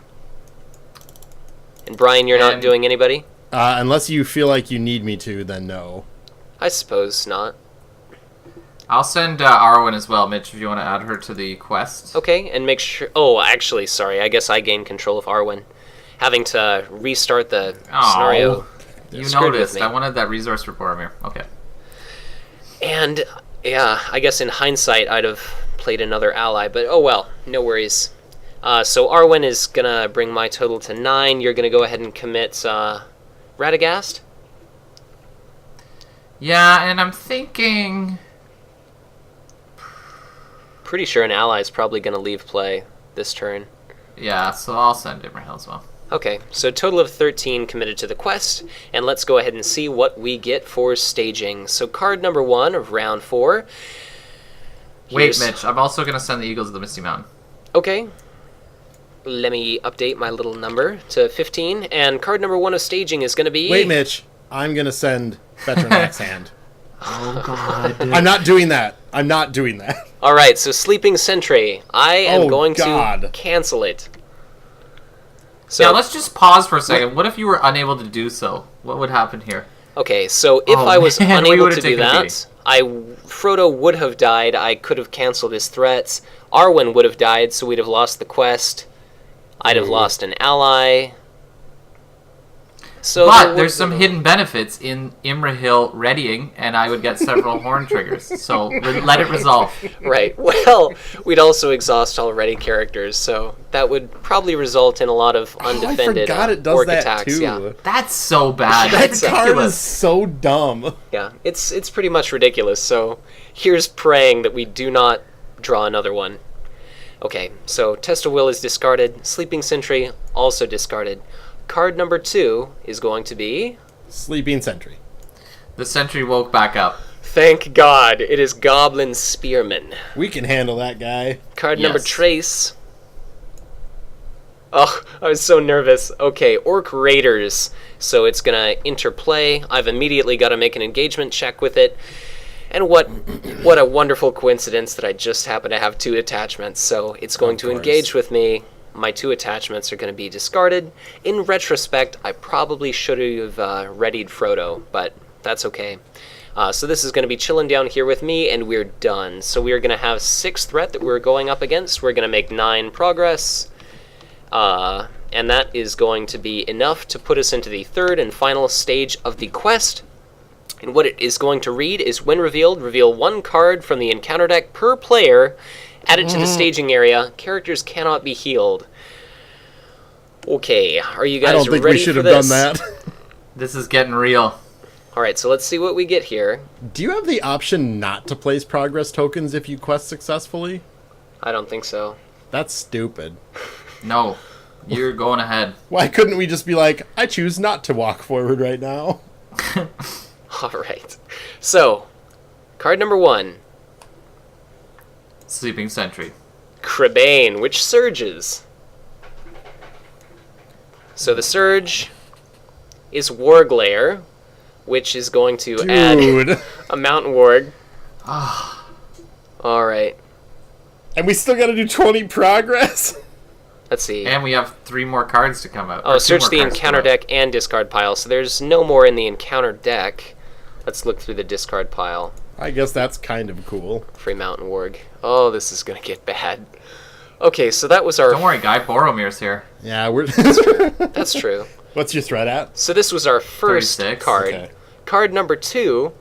And Brian, you're not And- doing anybody? Unless you feel like you need me to, then no. I suppose not. I'll send Arwen as well, Mitch, if you want to add her to the quest. Okay, and make sure... Oh, actually, sorry. I guess I gained control of Arwen. Having to restart the scenario. You screwed with noticed. me. I wanted that resource report here. Okay. And, yeah, I guess in hindsight, I'd have played another ally, but oh well, no worries. So Arwen is going to bring my total to 9. You're going to go ahead and commit Radagast? Yeah, and I'm thinking... Pretty sure an ally is probably going to leave play this turn. Yeah, so I'll send Imrahil as well. Okay, so total of 13 committed to the quest, and let's go ahead and see what we get for staging. So card number 1 of round 4. Wait, Mitch, I'm also going to send the Eagles of the Misty Mountain. Okay. Let me update my little number to 15, and card number 1 of staging is going to be... Wait, Mitch. I'm going to send Veteran Axe Hand. Oh, God. I'm not doing that. I'm not doing that. Alright, so Sleeping Sentry. I am Oh, going God. to cancel it. So, Yeah, let's just pause for a second. What if you were unable to do so? What would happen here? okay, so if Oh, I was man, we unable would've to do taken a that, Frodo would have died. I could have canceled his threats. Arwen would have died, so we'd have lost the quest. I'd have lost an ally. So But there's some hidden benefits in Imrahil readying, and I would get several horn triggers. So let it resolve. Right. Well, we'd also exhaust already characters, so that would probably result in a lot of undefended I forgot it does orc that attacks. too. Yeah. That's so bad. That That's card ridiculous. is so dumb. Yeah. It's pretty much ridiculous. So here's praying that we do not draw another one. Okay. So Test of Will is discarded. Sleeping Sentry also discarded. Card number 2 is going to be... Sleeping Sentry. The sentry woke back up. Thank God, it is Goblin Spearman. We can handle that guy. Card number Yes. Trace. Oh, I was so nervous. Okay, Orc Raiders. So it's gonna interplay. I've immediately got to make an engagement check with it. And what a wonderful coincidence that I just happen to have 2 attachments. So it's going Of to course. engage with me. My 2 attachments are going to be discarded. In retrospect, I probably should have readied Frodo, but that's okay. So this is going to be chilling down here with me, and we're done. So we're going to have 6 threat that we're going up against. We're going to make 9 progress. And that is going to be enough to put us into the 3rd and final stage of the quest. And what it is going to read is, when revealed, reveal 1 card from the encounter deck per player. Add it to the staging area. Characters cannot be healed. Okay, are you guys I don't think ready we should for have this? done that. This is getting real. Alright, so let's see what we get here. Do you have the option not to place progress tokens if you quest successfully? I don't think so. That's stupid. No, you're going ahead. Why couldn't we just be like, I choose not to walk forward right now? Alright, so, card number 1. Sleeping sentry. Cribane, which surges. So the surge is Warglare, which is going to add Dude. a Mountain Warg. Alright, And we still gotta do 20 progress? let's see. And we have 3 more cards to come out. Oh, or 2 search more the cards to encounter come out. deck and discard pile. So there's no more in the encounter deck. Let's look through the discard pile. I guess that's kind of cool. Free Mountain Warg. Oh, this is gonna get bad. Okay, so that was our... Don't worry, Guy. Boromir's here. Yeah, we're... That's true. What's your threat at? So this was our first 36? card. Okay. Card number 2,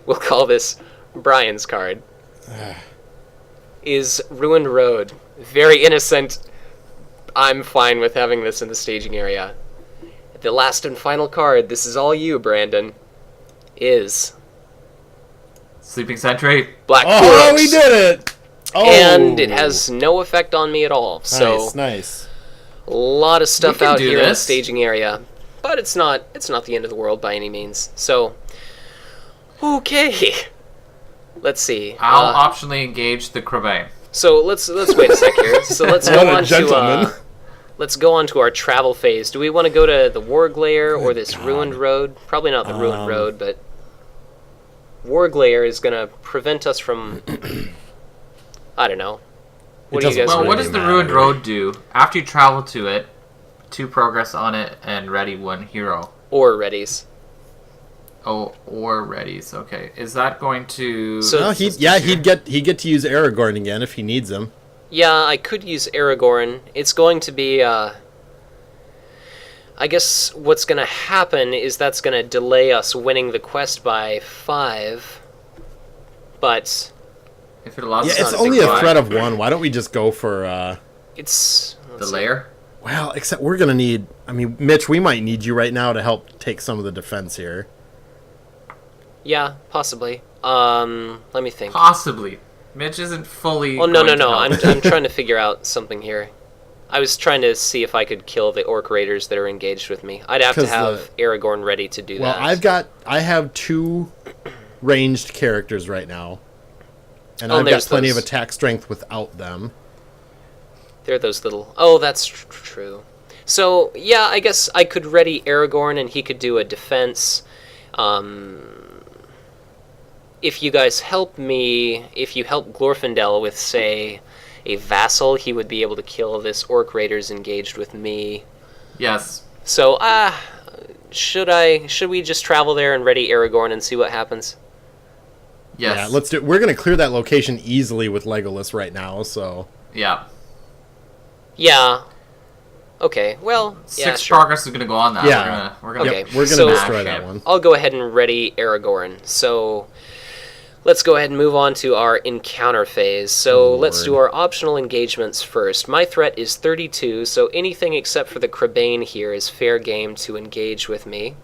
we'll call this Brian's card, is Ruined Road. Very innocent. I'm fine with having this in the staging area. The last and final card, this is all you, Brandon, is Sleeping sentry. Black Oh, Orcs. we did it! Oh. And it has no effect on me at all. So Nice. A lot of stuff out here in the this. staging area, but it's not the end of the world by any means. So, okay. Let's see. I'll optionally engage the Crabane. So let's wait a sec here. So let's What go a on gentleman. to let's go on to our travel phase. Do we want to go to the Warglair or this God. ruined road? Probably not the ruined road, but Warglair is gonna prevent us from. I don't know. What do you doesn't- guys? Well, really what does the matter. ruined road do? After you travel to it, 2 progress on it, and ready 1 hero. Or readies. Oh, or readies. Okay, is that going to? So- No, he'd get to use Aragorn again if he needs him. Yeah, I could use Aragorn. It's going to be. I guess what's going to happen is that's going to delay us winning the quest by 5. But if it allows Yeah, us it's to only a survive. threat of 1. Why don't we just go for? it's The layer. Well, except we're gonna need. I mean, Mitch, we might need you right now to help take some of the defense here. Yeah, possibly. Let me think. Possibly. Mitch isn't fully. Oh no. going to I'm help. trying to figure out something here. I was trying to see if I could kill the orc raiders that are engaged with me. I'd have to 'Cause have Aragorn ready to do Well, that. I have 2 ranged characters right now, and Oh, I've got there's plenty of those. attack strength without them. They're those little. Oh, that's true. So yeah, I guess I could ready Aragorn, and he could do a defense. If you guys help me, if you help Glorfindel with, say, a vassal, he would be able to kill this orc raiders engaged with me. Yes. So, should we just travel there and ready Aragorn and see what happens? Yes. Yeah, let's do it. We're gonna clear that location easily with Legolas right now. So Yeah. Yeah. Okay. Well, 6 yeah, sure. progress is going to go on that. Yeah. We're gonna. Okay. yep, we're gonna so- destroy Smash that it. one. I'll go ahead and ready Aragorn. So let's go ahead and move on to our encounter phase. So let's do Lord. our optional engagements first. My threat is 32, so anything except for the Crabane here is fair game to engage with me.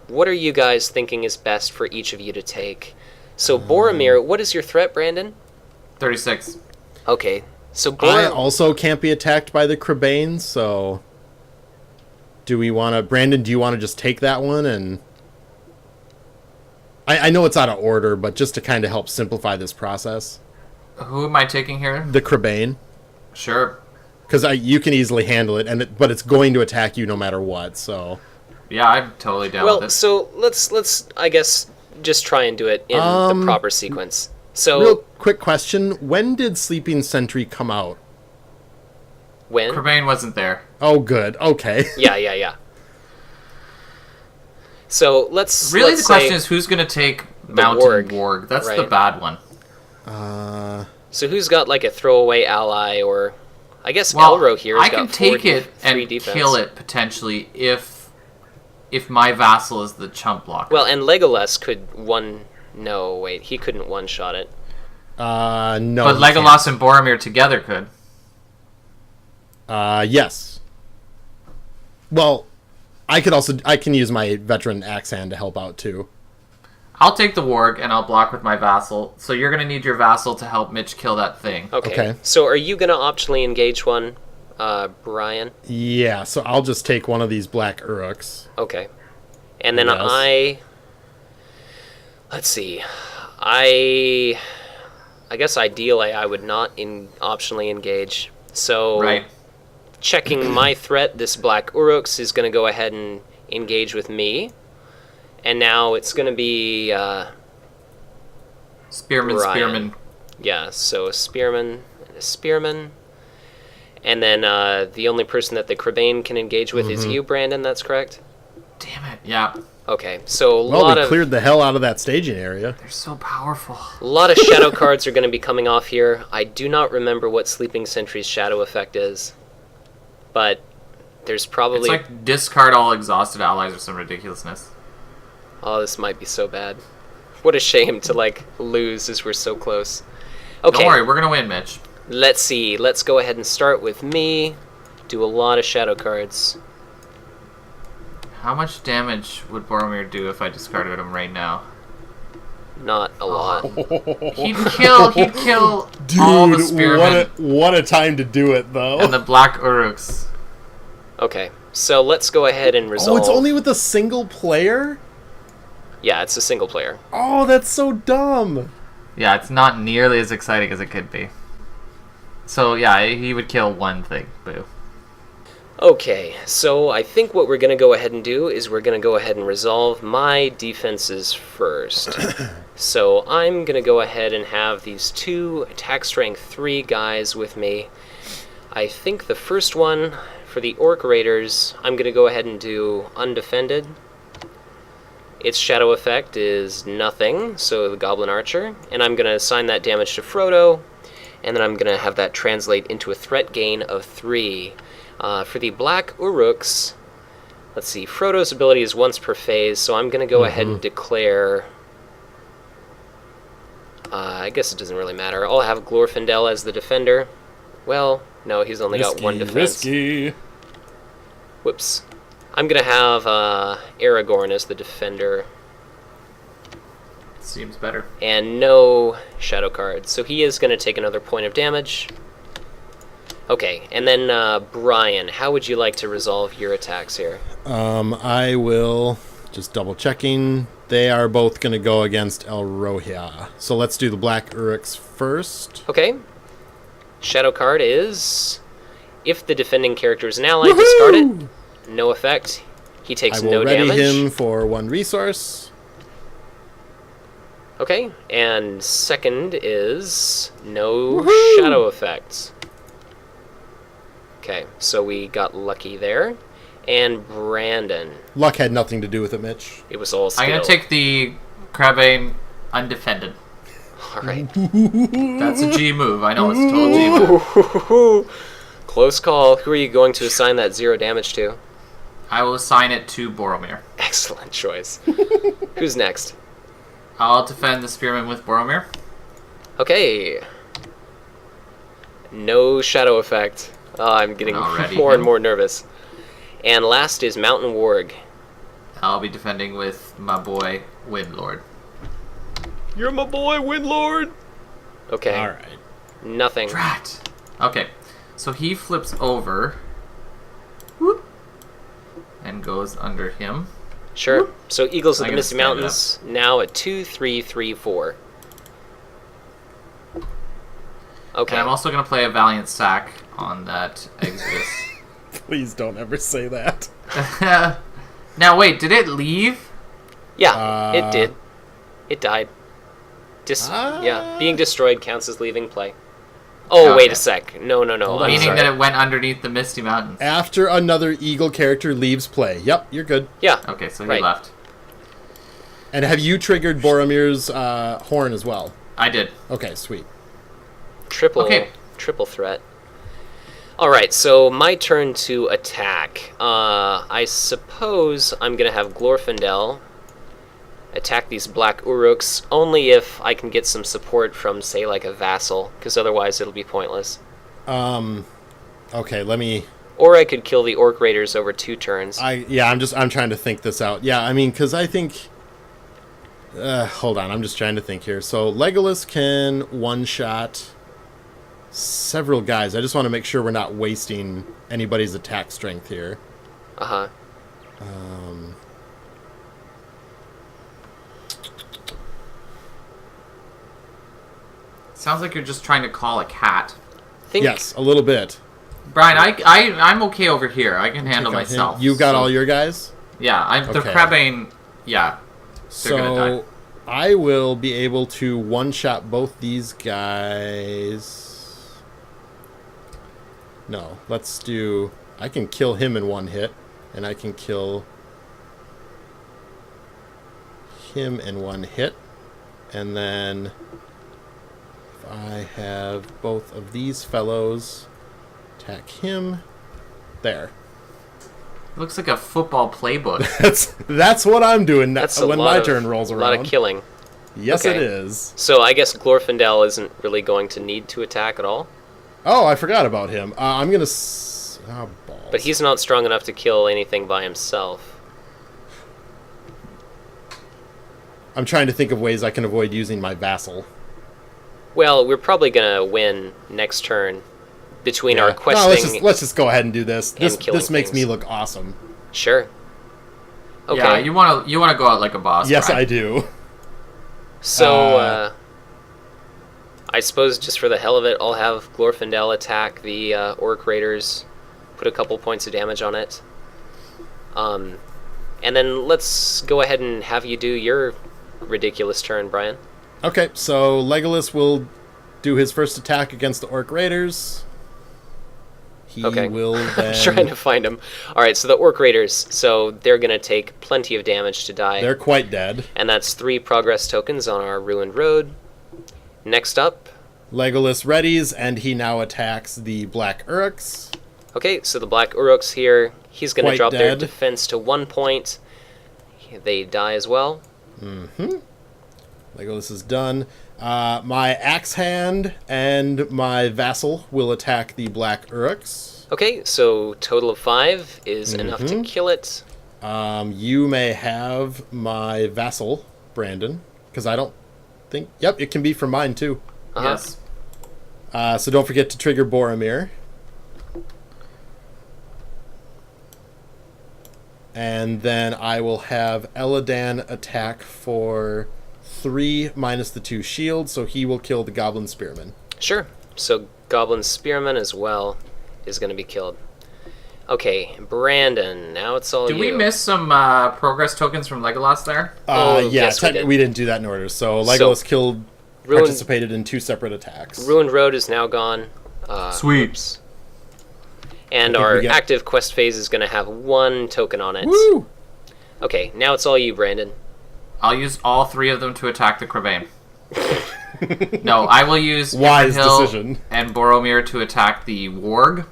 What are you guys thinking is best for each of you to take? So Boromir, what is your threat, Brandon? 36. Okay. So I Boromir... also can't be attacked by the Crabane. So do we want to, Brandon? Do you want to just take that one and? I know it's out of order, but just to kind of help simplify this process, Who am I taking here? the Crabane, Sure. because you can easily handle it, but it's going to attack you no matter what. So Yeah, I'm totally down Well, with it. so let's I guess just try and do it in the proper sequence. So real quick question: when did Sleeping Sentry come out? when? Crabane wasn't there. Oh, good. Okay. Yeah. So let's Really, let's the question say- is who's going to take Mountain warg, Warg. That's the right. bad one. So who's got like a throwaway ally, or I guess Well, Elro here has I can got take 3 it and defense. kill it potentially if my vassal is the chump blocker. Well, and Legolas could No, wait, he couldn't one-shot it. No. but you Legolas and Boromir together could. Yes. Well, I can use my veteran axe hand to help out too. I'll take the warg and I'll block with my vassal. So you're going to need your vassal to help Mitch kill that thing. Okay. So are you going to optionally engage one, Brian? Yeah, so I'll just take one of these black Uruks. Okay. And then Yes. let's see. I guess ideally I would not optionally engage. So Right. checking my threat, this black Uruks is going to go ahead and engage with me. And now it's going to be Spearman, Brian. spearman. yeah, so a spearman and a spearman. And then the only person that the Crabane can engage with is you, Brandon, that's correct? Damn it. Yeah. Okay, so a Well, lot we of cleared the hell out of that staging area. They're so powerful. shadow cards are going to be coming off here. I do not remember what Sleeping Sentry's shadow effect is, but there's It's probably... like discard all exhausted allies or some ridiculousness. Oh, this might be so bad. What a shame to, lose as we're so close. Okay, Don't worry, we're going to win, Mitch. let's see. Let's go ahead and start with me. Do a lot of shadow cards. How much damage would Boromir do if I discarded him right now? Not a lot. He'd kill all the spearmen what a time to do it, though. and the black uruks. Okay, so let's go ahead and resolve. Oh, it's only with a single player? Yeah, it's a single player. Oh, that's so dumb. Yeah, it's not nearly as exciting as it could be. So yeah, he would kill one thing. Boo. Okay, so I think what we're going to go ahead and do is we're going to go ahead and resolve my defenses first. So I'm going to go ahead and have these 2 attack strength 3 guys with me. I think the first one, for the Orc Raiders, I'm going to go ahead and do Undefended. Its shadow effect is nothing, so the Goblin Archer. And I'm going to assign that damage to Frodo, and then I'm going to have that translate into a threat gain of 3. For the Black Uruks, let's see, Frodo's ability is once per phase, so I'm going to go ahead and declare... I guess it doesn't really matter. I'll have Glorfindel as the defender. Well, no, he's only got 1 defense. Risky. Whoops. I'm going to have Aragorn as the defender. Seems better. And no shadow cards, so he is going to take another point of damage. Okay, and then Brian, how would you like to resolve your attacks here? I will, just double checking, they are both going to go against El Rohia. So let's do the Black Uruks first. Okay. Shadow card is, if the defending character is an ally, discard it. No effect. He takes no damage. I will ready him for 1 resource. Okay, and second is no shadow effects. Okay, so we got lucky there. And Brandon. Luck had nothing to do with it, Mitch. It was all skill. I'm going to take the Crabane Undefended. Alright. That's a G move. I know it's a total G move. Close call. Who are you going to assign that 0 damage to? I will assign it to Boromir. Excellent choice. Who's next? I'll defend the Spearman with Boromir. Okay. No shadow effect. Oh, I'm getting Already more and more nervous. And last is Mountain Warg. I'll be defending with my boy Windlord. You're my boy, Windlord! Okay. Alright. Nothing. Drat! Okay, so he flips over. Whoop, and goes under him. Sure. So Eagles of I'm the gonna Misty stand Mountains, now at 2, 3, 3, 4. Okay. And I'm also going to play a Valiant Sack on that Exodus. Please don't ever say that. Now wait, did it leave? Yeah, it did. It died. Yeah, being destroyed counts as leaving play. Oh, Okay. wait a sec. No. I'm Meaning sorry. that it went underneath the Misty Mountains. After another Eagle character leaves play. Yep, you're good. Yeah. Okay, so he Right. left. And have you triggered Boromir's horn as well? I did. Okay, sweet. Triple threat. Alright, so my turn to attack. I suppose I'm going to have Glorfindel attack these Black Uruks, only if I can get some support from, say, like a vassal, because otherwise it'll be pointless. Okay, let me... Or I could kill the Orc Raiders over 2 turns. I'm trying to think this out. Yeah, I mean, because I think... hold on, I'm just trying to think here. So, Legolas can one-shot several guys. I just want to make sure we're not wasting anybody's attack strength here. Uh-huh. Sounds like you're just trying to call a cat. Yes, a little bit. Brian, I'm okay over here. I can handle Take out him. myself. You've got so- all your guys? Yeah, the Okay. Crabane, yeah. They're gonna die. So, I will be able to one-shot both these guys. No, let's do... I can kill him in 1 hit, and I can kill him in 1 hit. And then if I have both of these fellows attack him, there. Looks like a football playbook. That's what I'm doing now That's a when lot my of- turn rolls A around. lot of killing. Yes, Okay. it is. So I guess Glorfindel isn't really going to need to attack at all. Oh, I forgot about him. I'm gonna. Oh, balls. But he's not strong enough to kill anything by himself. I'm trying to think of ways I can avoid using my vassal. Well, we're probably gonna win next turn between our questing. No, let's just go ahead and do this. This makes things. me look awesome. Sure. Okay. Yeah, you wanna go out like a boss. Yes, Brian. I do. So, I suppose just for the hell of it, I'll have Glorfindel attack the Orc Raiders, put a couple points of damage on it. And then let's go ahead and have you do your ridiculous turn, Brian. Okay, so Legolas will do his first attack against the Orc Raiders. He will then... I'm trying to find him. Alright, so the Orc Raiders, so they're going to take plenty of damage to die. They're quite dead. And that's 3 progress tokens on our Ruined Road. Next up... Legolas readies, and he now attacks the Black Uruks. Okay, so the Black Uruks here, he's going to drop their dead. defense to 1 point. They die as well. Mm-hmm. Legolas is done. My Axe Hand and my Vassal will attack the Black Uruks. Okay, so total of 5 is enough to kill it. You may have my Vassal, Brandon, because I don't think... Yep, it can be for mine, too. Yes. So don't forget to trigger Boromir. And then I will have Eladan attack for 3 minus the 2 shield, so he will kill the Goblin Spearman. Sure. So Goblin Spearman as well is going to be killed. Okay, Brandon, now it's all Did you. we miss some progress tokens from Legolas there? Yes, we didn't do that in order. So Legolas participated in 2 separate attacks. Ruined Road is now gone. Sweet. Oops. And our active quest phase is going to have 1 token on it. Woo! Okay, now it's all you, Brandon. I'll use all 3 of them to attack the Crebain. No, I will use Wise Rivendell decision. and Boromir to attack the Warg.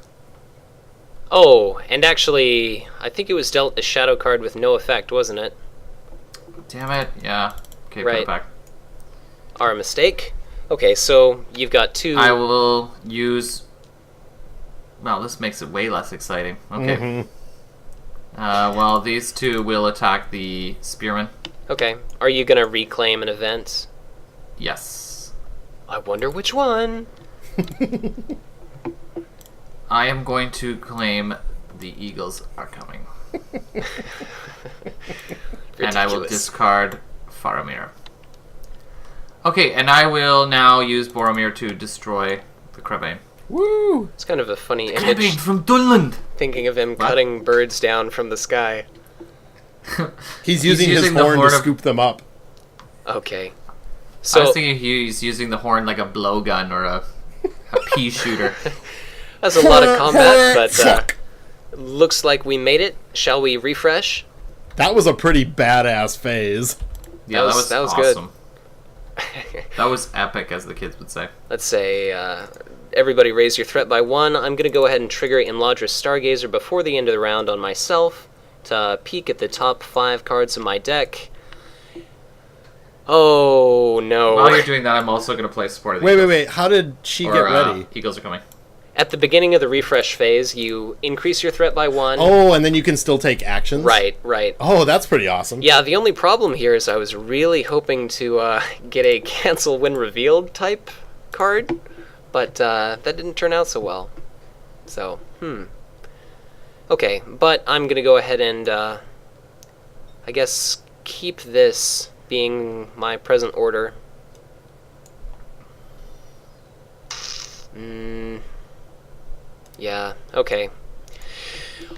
Oh, and actually, I think it was dealt a shadow card with no effect, wasn't it? Damn it. Yeah. Okay, Right. put it back. Our mistake. Okay, so you've got 2... I will use... Well, this makes it way less exciting. Okay. Mm-hmm. Well, these 2 will attack the Spearman. Okay, are you going to reclaim an event? Yes. I wonder which one. I am going to claim the Eagles are coming. And I will discard Faramir. Okay, and I will now use Boromir to destroy the Crebain. Woo! It's kind of a funny Crebain image, from Dunland! thinking of him cutting birds down from the sky. He's using his using the horn to horn of- scoop them up. Okay. I So, was thinking he's using the horn like a blowgun or a pea shooter. that's a lot of combat, but Fuck. looks like we made it. Shall we refresh? That was a pretty badass phase. Yeah, That was awesome. good. That was epic, as the kids would say. Let's say, everybody raise your threat by 1. I'm going to go ahead and trigger Imladris Stargazer before the end of the round on myself to peek at the top 5 cards of my deck. Oh, no. While you're doing that, I'm also going to play Support of the Wait. Eagles. How did she Or, get ready? Eagles are coming. At the beginning of the refresh phase, you increase your threat by 1. Oh, and then you can still take actions? Right. Oh, that's pretty awesome. Yeah, the only problem here is I was really hoping to get a cancel when revealed type card, but that didn't turn out so well. So, Okay, but I'm going to go ahead and, I guess, keep this being my present order. Yeah, okay.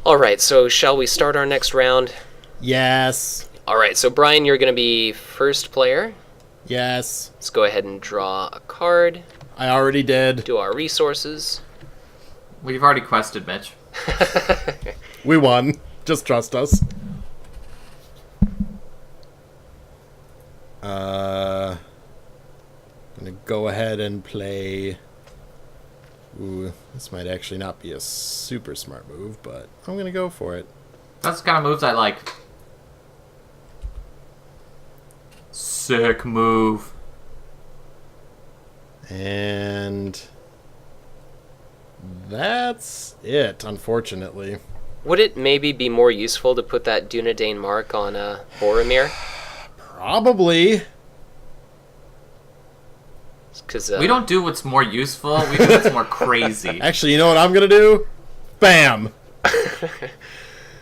Alright, so shall we start our next round? Yes. Alright, so Brian, you're going to be first player. Yes. Let's go ahead and draw a card, I already did. do our resources. We've already quested, Mitch. We won. Just trust us. I'm gonna go ahead and play... Ooh, this might actually not be a super smart move, but I'm gonna go for it. That's the kind of moves I like. Sick move. And... that's it, unfortunately. Would it maybe be more useful to put that Dunedain mark on Boromir? Probably. Because We don't do what's more useful. We do what's more crazy. Actually, you know what I'm going to do? Bam!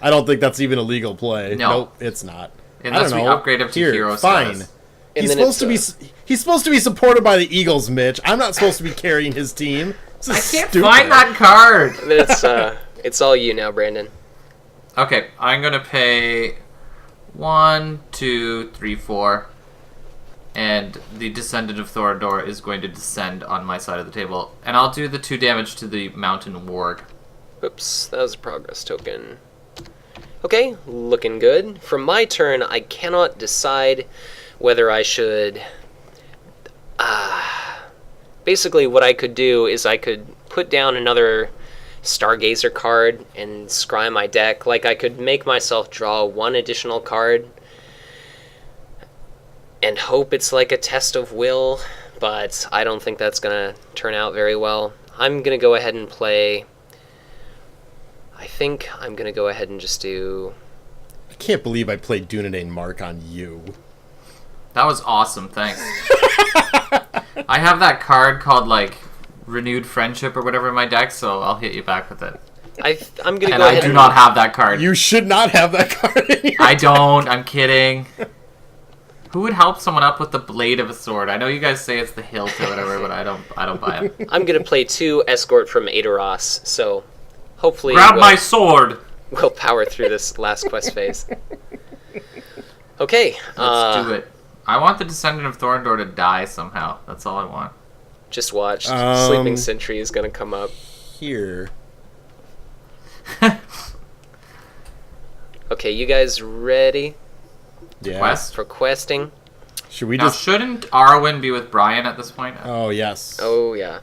I don't think that's even a legal play. No. Nope, it's not. Unless I don't we know. upgrade him to Here, hero fine. status. And He's then supposed to be supported by the Eagles, Mitch. I'm not supposed to be carrying his team. This is I can't stupid. find that card. And then it's all you now, Brandon. Okay, I'm gonna pay 1, 2, 3, 4, and the Descendant of Thorador is going to descend on my side of the table, and I'll do the 2 damage to the Mountain Warg. Oops, that was a progress token. Okay, looking good. For my turn, I cannot decide whether I should... basically, what I could do is I could put down another Stargazer card and scry my deck. Like, I could make myself draw 1 additional card and hope it's like a test of will, but I don't think that's going to turn out very well. I'm going to go ahead and play... I think I'm going to go ahead and just do... I can't believe I played Dunedain Mark on you. That was awesome, thanks. I have that card called, like, Renewed Friendship or whatever in my deck, so I'll hit you back with it. I'm going to And go I ahead do and... not have that card. You should not have that card in your I don't, I'm kidding. Who would help someone up with the blade of a sword? I know you guys say it's the hilt or whatever, but I don't buy it. I'm going to play 2 Escort from Aedoras, so hopefully Grab my sword! we'll power through this last quest phase. Okay. Let's do it. I want the Descendant of Thorndor to die somehow. That's all I want. Just watch. Sleeping Sentry is going to come up. Here. Okay, you guys ready Yeah. Quest? for questing? Should we Now, just... shouldn't Arwen be with Brian at this point? Oh, yes. Oh, yeah.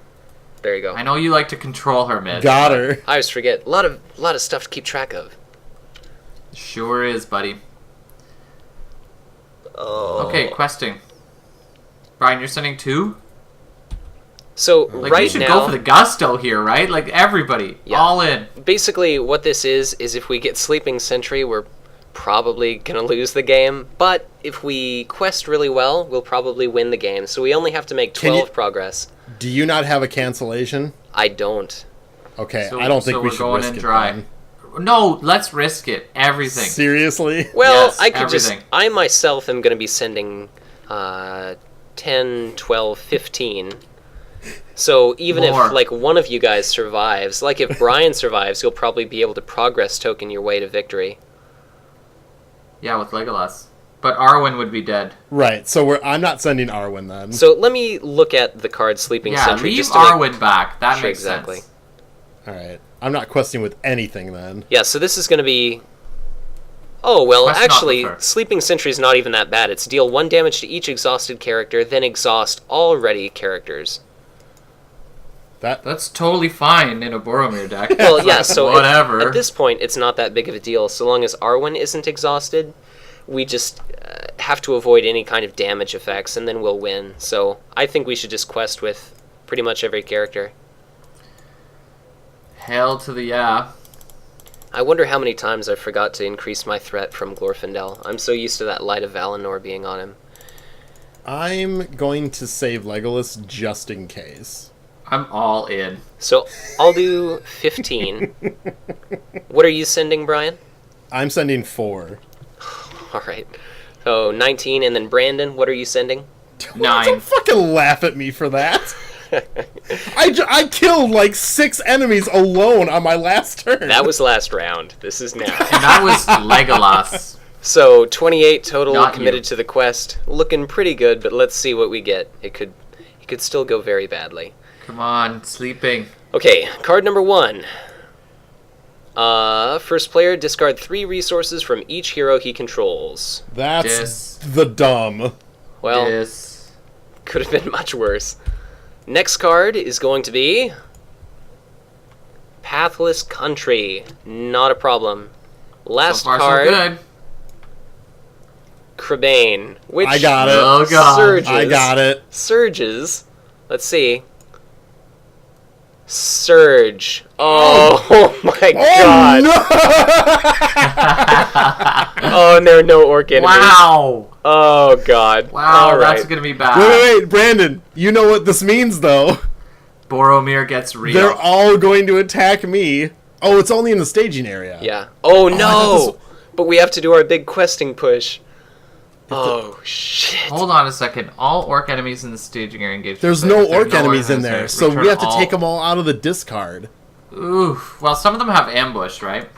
There you go. I know you like to control her, Mitch. Got her. I always forget. A lot of stuff to keep track of. Sure is, buddy. Oh. Okay, questing. Brian, you're sending 2? So, Like, right you should now... go for the gusto here, right? Like, everybody. Yeah. All in. Basically, what this is if we get Sleeping Sentry, we're probably going to lose the game. But if we quest really well, we'll probably win the game. So we only have to make 12 progress. Do you not have a cancellation? I don't. Okay, So- I don't think so we we're should going risk in it dry. then. No, let's risk it. Everything. Seriously? Well, Yes, I could everything. I myself am going to be sending 10, 12, 15. So even More. if, like, one of you guys survives, like if Brian survives, you'll probably be able to progress token your way to victory. Yeah, with Legolas. But Arwen would be dead. Right, so I'm not sending Arwen then. So let me look at the card Sleeping Yeah, Sentry. leave just to make- Arwen back. That Sure, makes exactly. sense. Alright. I'm not questing with anything then. Yeah, so this is going to be... Oh, well, Quest not actually, preferred. Sleeping Sentry is not even that bad. It's deal 1 damage to each exhausted character, then exhaust all ready characters. That's totally fine in a Boromir deck. Well, It's yeah, like, so whatever. at this point, it's not that big of a deal. So long as Arwen isn't exhausted, we just have to avoid any kind of damage effects, and then we'll win. So I think we should just quest with pretty much every character. Hail to the yeah. I wonder how many times I forgot to increase my threat from Glorfindel. I'm so used to that Light of Valinor being on him. I'm going to save Legolas just in case. I'm all in. So I'll do 15. What are you sending, Brian? I'm sending 4. All right. So 19, and then Brandon, what are you sending? 9. Don't fucking laugh at me for that. I killed like 6 enemies alone on my last turn. That was last round. This is now. And that was Legolas. So 28 total Not committed you. to the quest. Looking pretty good, but let's see what we get. It could still go very badly. Come on, sleeping. Okay, card number 1. First player, discard 3 resources from each hero he controls. That's Dis. the dumb. Well, Dis. could have been much worse. Next card is going to be Pathless Country. Not a problem. Last So far, card, so good. Crebain, which I got it. Oh, God. surges. I got it. Surges. Let's see. Surge. Oh, my god. Oh Oh, and there are no orc enemies. Wow. Oh, God. Wow, All right. that's going to be bad. Wait, Brandon. You know what this means, though. Boromir gets real. They're all going to attack me. Oh, it's only in the staging area. Yeah. Oh, no! thought this- But we have to do our big questing push. Oh, shit. Hold on a second. All orc enemies in the staging area engaged. There's with no players. orc enemies in there, so Return we have to all. take them all out of the discard. Ooh. Well, some of them have ambush, right?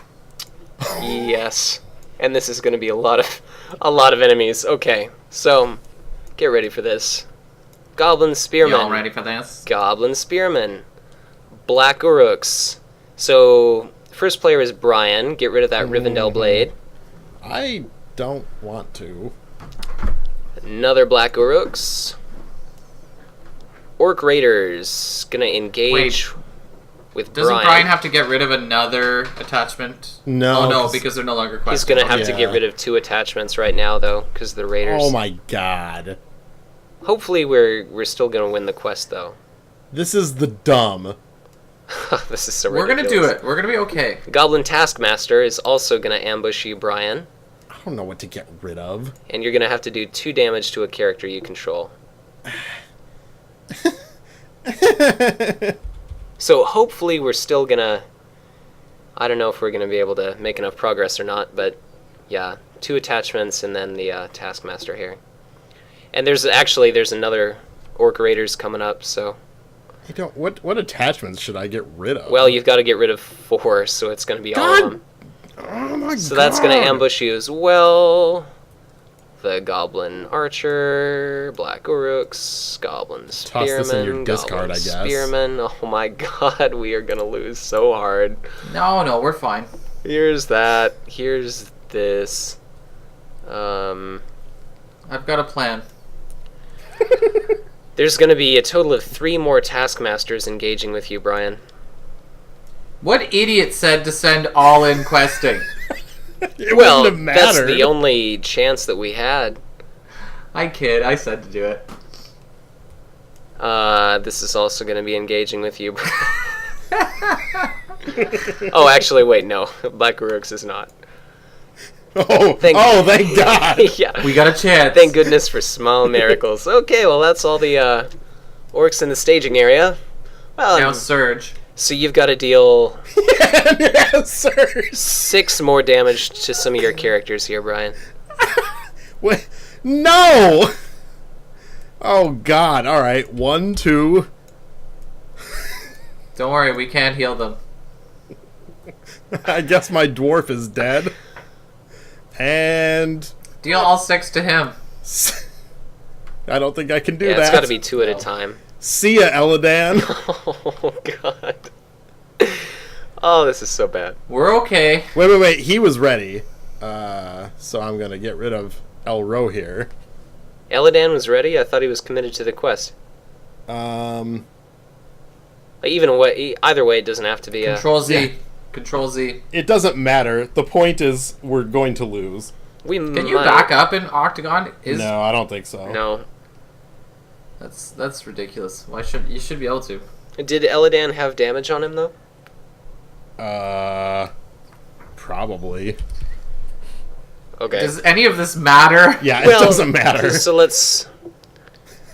Yes. And this is going to be a lot of enemies. Okay, so get ready for this. Goblin Spearman. You all ready for this? Goblin Spearman. Black Uruks. So, first player is Brian. Get rid of that Rivendell blade. I don't want to. Another Black Uruks. Orc Raiders. Gonna engage with Doesn't Brian. Brian have to get rid of another attachment? No. Oh, no, 'cause- because they're no longer He's questing. gonna have to Yeah. get rid of 2 attachments right now, though, because the Raiders. Oh my god. Hopefully, we're still gonna win the quest, though. This is the dumb. This is so We're gonna do ridiculous. it. We're gonna be okay. Goblin Taskmaster is also gonna ambush you, Brian, I don't know what to get rid of. and you're gonna have to do 2 damage to a character you control. So hopefully we're still gonna... I don't know if we're gonna be able to make enough progress or not, but yeah, 2 attachments and then the Taskmaster here. And there's another Orc Raiders coming up, so... I don't. What attachments should I get rid of? Well, you've got to get rid of 4, so it's gonna be all God! of them. Oh my god. So that's gonna ambush you as well. The Goblin Archer, Black Uruks, Goblin Spearman, Toss this in your discard, I Goblin guess. Spearman. Oh my god, we are gonna lose so hard. No, we're fine. Here's that. Here's this. I've got a plan. There's gonna be a total of 3 more Taskmasters engaging with you, Brian. What idiot said to send all in questing? It Well, wouldn't have that's mattered. the only chance that we had. I kid. I said to do it. This is also gonna be engaging with you. Oh, actually, wait, no. Black Uruks is not. Thank God. Yeah. We got a chance. Thank goodness for small miracles. Okay, well, that's all the orcs in the staging area. Well, Now Surge. so you've got to deal Yes, sir. 6 more damage to some of your characters here, Brian. Wait, no. Oh God. All right. 1, 2. Don't worry, we can't heal them. I guess my dwarf is dead. And Deal all 6 to him. I don't think I can do Yeah, that. it's got to be 2 at a time. See ya, Eladan. Oh, God. Oh, this is so bad. We're okay. Wait. He was ready. So I'm gonna get rid of Elro here. Eladan was ready? I thought he was committed to the quest. Um. Either way, it doesn't have to be a... Control Z. Yeah. Control Z. It doesn't matter. The point is, we're going to lose. Can you back up in Octagon? No, I don't think so. No. That's ridiculous. You should be able to. Did Eladan have damage on him, though? Probably. Okay. Does any of this matter? Yeah, it doesn't matter. So let's...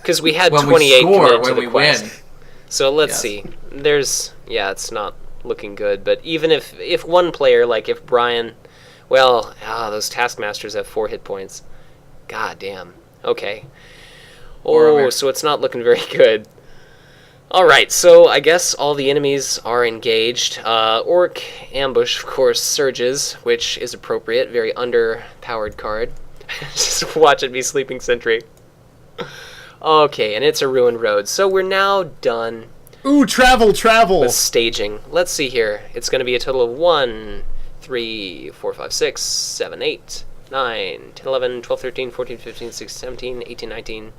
Because we had When 28 we score, committed to when the we quest. win. So let's Yes. see. There's... Yeah, it's not looking good. But even if one player, like if Brian... Well, those Taskmasters have 4 hit points. God damn. Okay. Oh, so it's not looking very good. Alright, so I guess all the enemies are engaged. Orc Ambush, of course, surges, which is appropriate. Very underpowered card. Just watch it be Sleeping Sentry. Okay, and it's a ruined road. So we're now done Ooh, travel. with staging. Let's see here. It's going to be a total of 1, 3, 4, 5, 6, 7, 8, 9, 10, 11, 12, 13, 14, 15, 16, 17, 18, 19,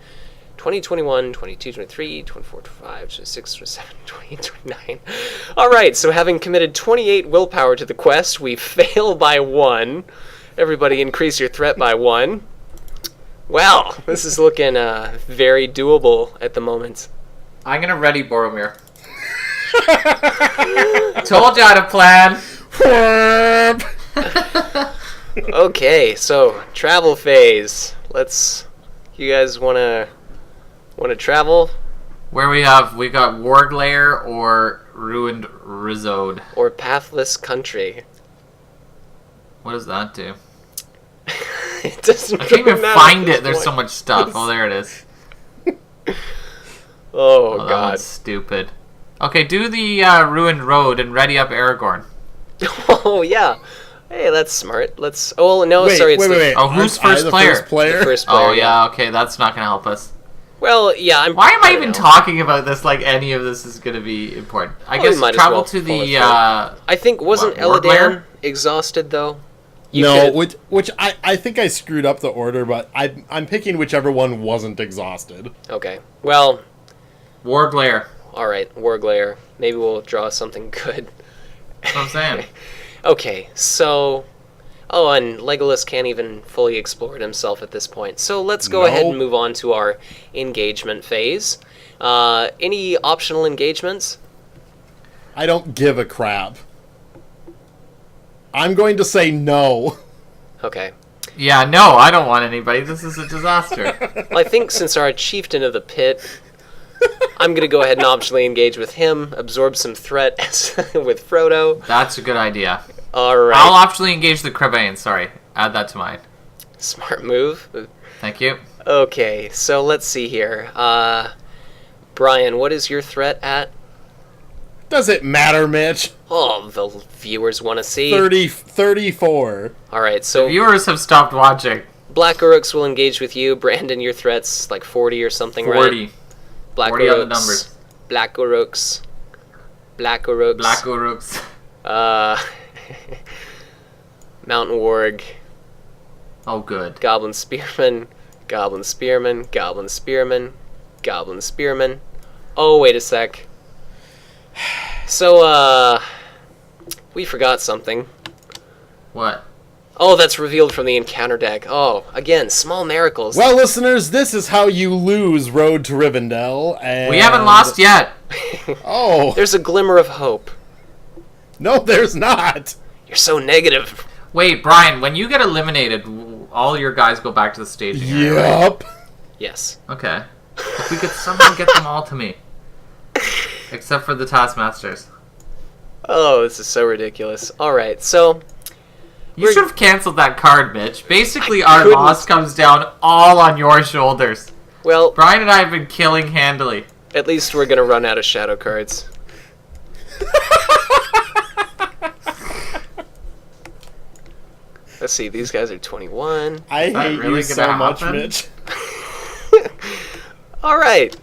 20, 21, 22, 23, 24, 25, 26, 27, 28, 29. Alright, so having committed 28 willpower to the quest, we fail by 1. Everybody increase your threat by 1. Well, this is looking very doable at the moment. I'm gonna ready Boromir. Told you how to plan. Okay, so travel phase. You guys wanna travel? Where we got Warglair or Ruined Rizode. Or Pathless Country? What does that do? It doesn't I can't even matter find at this it. There's so point. much stuff. Oh, there it is. Oh That God. one's stupid. Okay, do the Ruined Road and ready up Aragorn. Oh yeah. Hey, that's smart. Let's. Oh no, sorry. It's wait. Oh, who's Aren't I first the player? First player? the first player. Oh yeah, okay, that's not gonna help us. Well, yeah. Why am I don't even know. talking about this like any of this is gonna be important? I Well, we guess might as travel well to follow the through. I think wasn't Warglair? Eladan exhausted though? You No, could- which I think I screwed up the order, but I'm picking whichever one wasn't exhausted. Okay. Well, Warglair. all right. Warglair. Maybe we'll draw something good. That's what I'm saying. Okay, so... Oh, and Legolas can't even fully explore it himself at this point. So let's go ahead and move on to our engagement phase. Any optional engagements? I don't give a crap. I'm going to say no. Okay. Yeah, no, I don't want anybody. This is a disaster. Well, I think since our chieftain of the pit, I'm going to go ahead and optionally engage with him, absorb some threat with Frodo. That's a good idea. All right. I'll optionally engage the Crebain. Sorry, add that to mine. Smart move. Thank you. Okay, so let's see here. Brian, what is your threat at? Does it matter, Mitch? Oh, the viewers want to see. 34. All right, so Viewers have stopped watching. Black Uruks will engage with you. Brandon, your threat's like 40 or something, 40. right? Black 40 on the Uruks. numbers. Black Uruks. Black Uruks. Black Uruks. Mountain Warg. Oh, good. Goblin Spearman. Goblin Spearman. Goblin Spearman. Goblin Spearman. Oh, wait a sec. So, we forgot something. What? Oh, that's revealed from the encounter deck. Oh, again, small miracles. Well, listeners, this is how you lose Road to Rivendell. And... We haven't lost yet. Oh. There's a glimmer of hope. No, there's not. You're so negative. Wait, Brian, when you get eliminated, all your guys go back to the staging area, right? Yup. Yes. Okay. If we could somehow get them all to me. Except for the Taskmasters. Oh, this is so ridiculous. Alright, so... You should have canceled that card, Mitch. Basically, I our couldn't. loss comes down all on your shoulders. Well, Brian and I have been killing handily. at least we're gonna run out of shadow cards. Let's see, these guys are 21. I that hate really you gonna so much, happen? Mitch. Alright,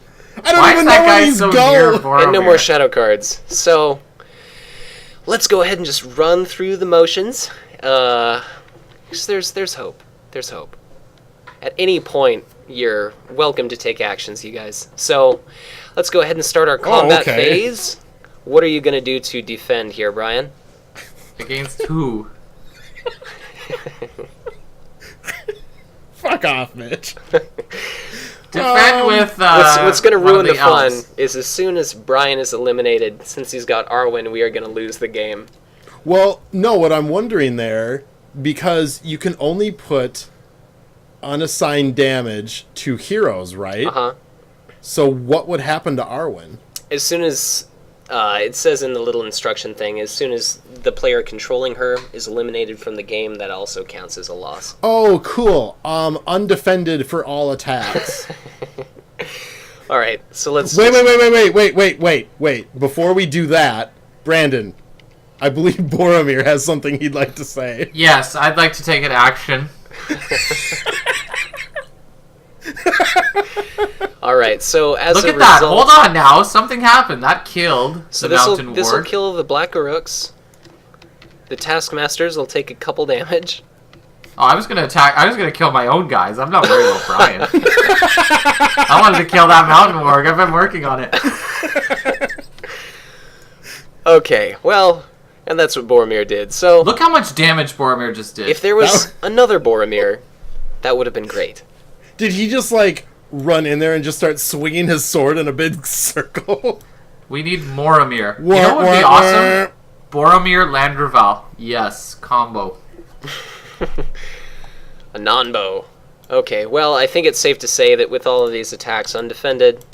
I don't Why even is know that where guy these so go. near Boromir? and no more shadow cards. So, let's go ahead and just run through the motions. 'Cause there's hope. There's hope. At any point, you're welcome to take actions, you guys. So, let's go ahead and start our combat okay. phase. What are you going to do to defend here, Brian? Against who? Fuck off, Mitch. Defend with, What's going to one of ruin the fun elves. is as soon as Brian is eliminated, since he's got Arwen, we are going to lose the game. Well, no, what I'm wondering there, because you can only put unassigned damage to heroes, right? Uh-huh. So what would happen to Arwen? As soon as, it says in the little instruction thing, as soon as the player controlling her is eliminated from the game, that also counts as a loss. Oh, cool. Undefended for all attacks. Alright, so let's... Wait. Before we do that, Brandon, I believe Boromir has something he'd like to say. Yes, I'd like to take an action. Alright, so as Look a at result... that. Hold on now. Something happened. That killed So the Mountain this will Ward. kill the Black Uruks. The Taskmasters will take a couple damage. Oh, I was gonna kill my own guys. I'm not worried about Brian. I wanted to kill that Mountain Warg. I've been working on it. Okay, well, and that's what Boromir did. So, Look how much damage Boromir just did. if there was another Boromir, that would have been great. Did he just, like, run in there and just start swinging his sword in a big circle? We need Boromir. You know what would be awesome? Boromir Landreval. Yes, combo. A non-bow. Okay, well, I think it's safe to say that with all of these attacks undefended,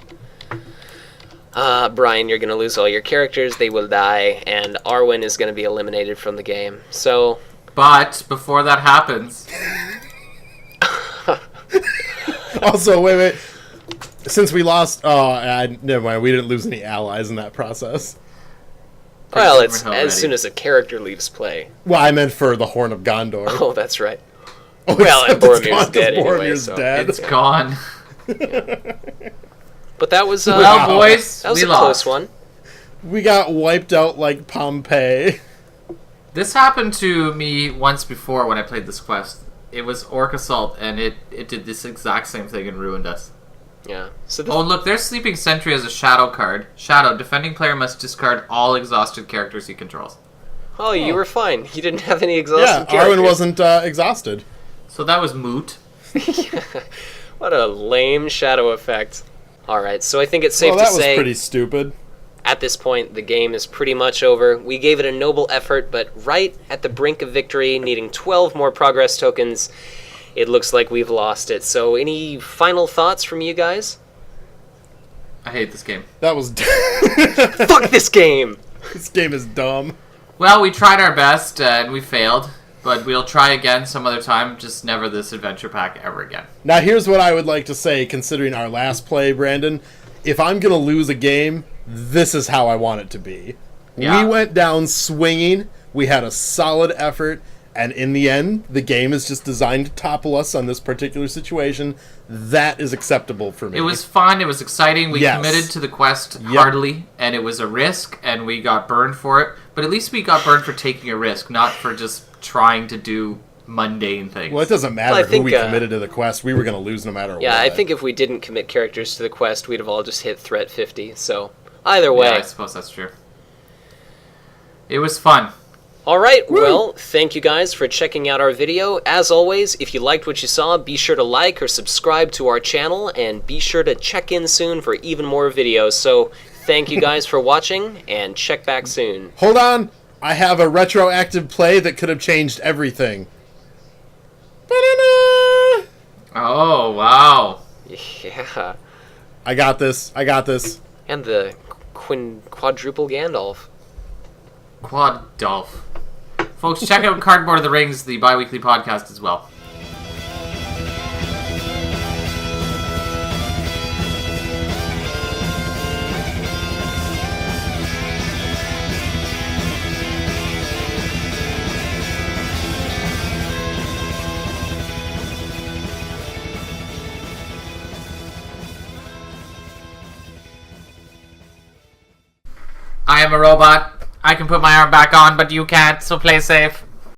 Brian, you're going to lose all your characters, they will die, and Arwen is going to be eliminated from the game. So... But, before that happens... Also, wait. Since we lost... never mind, we didn't lose any allies in that process. Well, it's as soon as a character leaves play. Well, I meant for the Horn of Gondor. Oh, that's right. Oh, well, and Boromir's dead Boromir's anyway, so... dead. It's gone. But that was... well, boys, that was we a lost. close one. We got wiped out like Pompeii. This happened to me once before when I played this quest. It was Orc Assault, and it did this exact same thing and ruined us. Yeah. So Oh, look, there's Sleeping Sentry as a Shadow card. Shadow, defending player must discard all exhausted characters he controls. Oh, you were fine. You didn't have any exhausted characters. Arwen wasn't exhausted. So that was moot. What a lame shadow effect. Alright, so I think it's safe to that say... was pretty stupid. At this point, the game is pretty much over. We gave it a noble effort, but right at the brink of victory, needing 12 more progress tokens, it looks like we've lost it. So any final thoughts from you guys? I hate this game. That was... Fuck this game! This game is dumb. Well, we tried our best, and we failed. But we'll try again some other time, just never this adventure pack ever again. Now, here's what I would like to say, considering our last play, Brandon. If I'm going to lose a game, this is how I want it to be. Yeah. We went down swinging, we had a solid effort, and in the end, the game is just designed to topple us on this particular situation. That is acceptable for me. It was fun, it was exciting, we Yes. committed to the quest heartily, and it was a risk, and we got burned for it. But at least we got burned for taking a risk, not for just trying to do mundane things. Well, it doesn't matter Well, I think, who we committed to the quest. We were going to lose no matter what. Yeah, I think if we didn't commit characters to the quest, we'd have all just hit threat 50. So, either way. Yeah, I suppose that's true. It was fun. Alright, well, thank you guys for checking out our video. As always, if you liked what you saw, be sure to like or subscribe to our channel, and be sure to check in soon for even more videos. So, thank you guys for watching, and check back soon. Hold on! I have a retroactive play that could have changed everything. Ba-da-da! Oh, wow. Yeah. I got this. And the quadruple Gandalf. Quad Dolph. Folks, check out Cardboard of the Rings, the bi-weekly podcast as well. I am a robot. I can put my arm back on, but you can't, so play safe.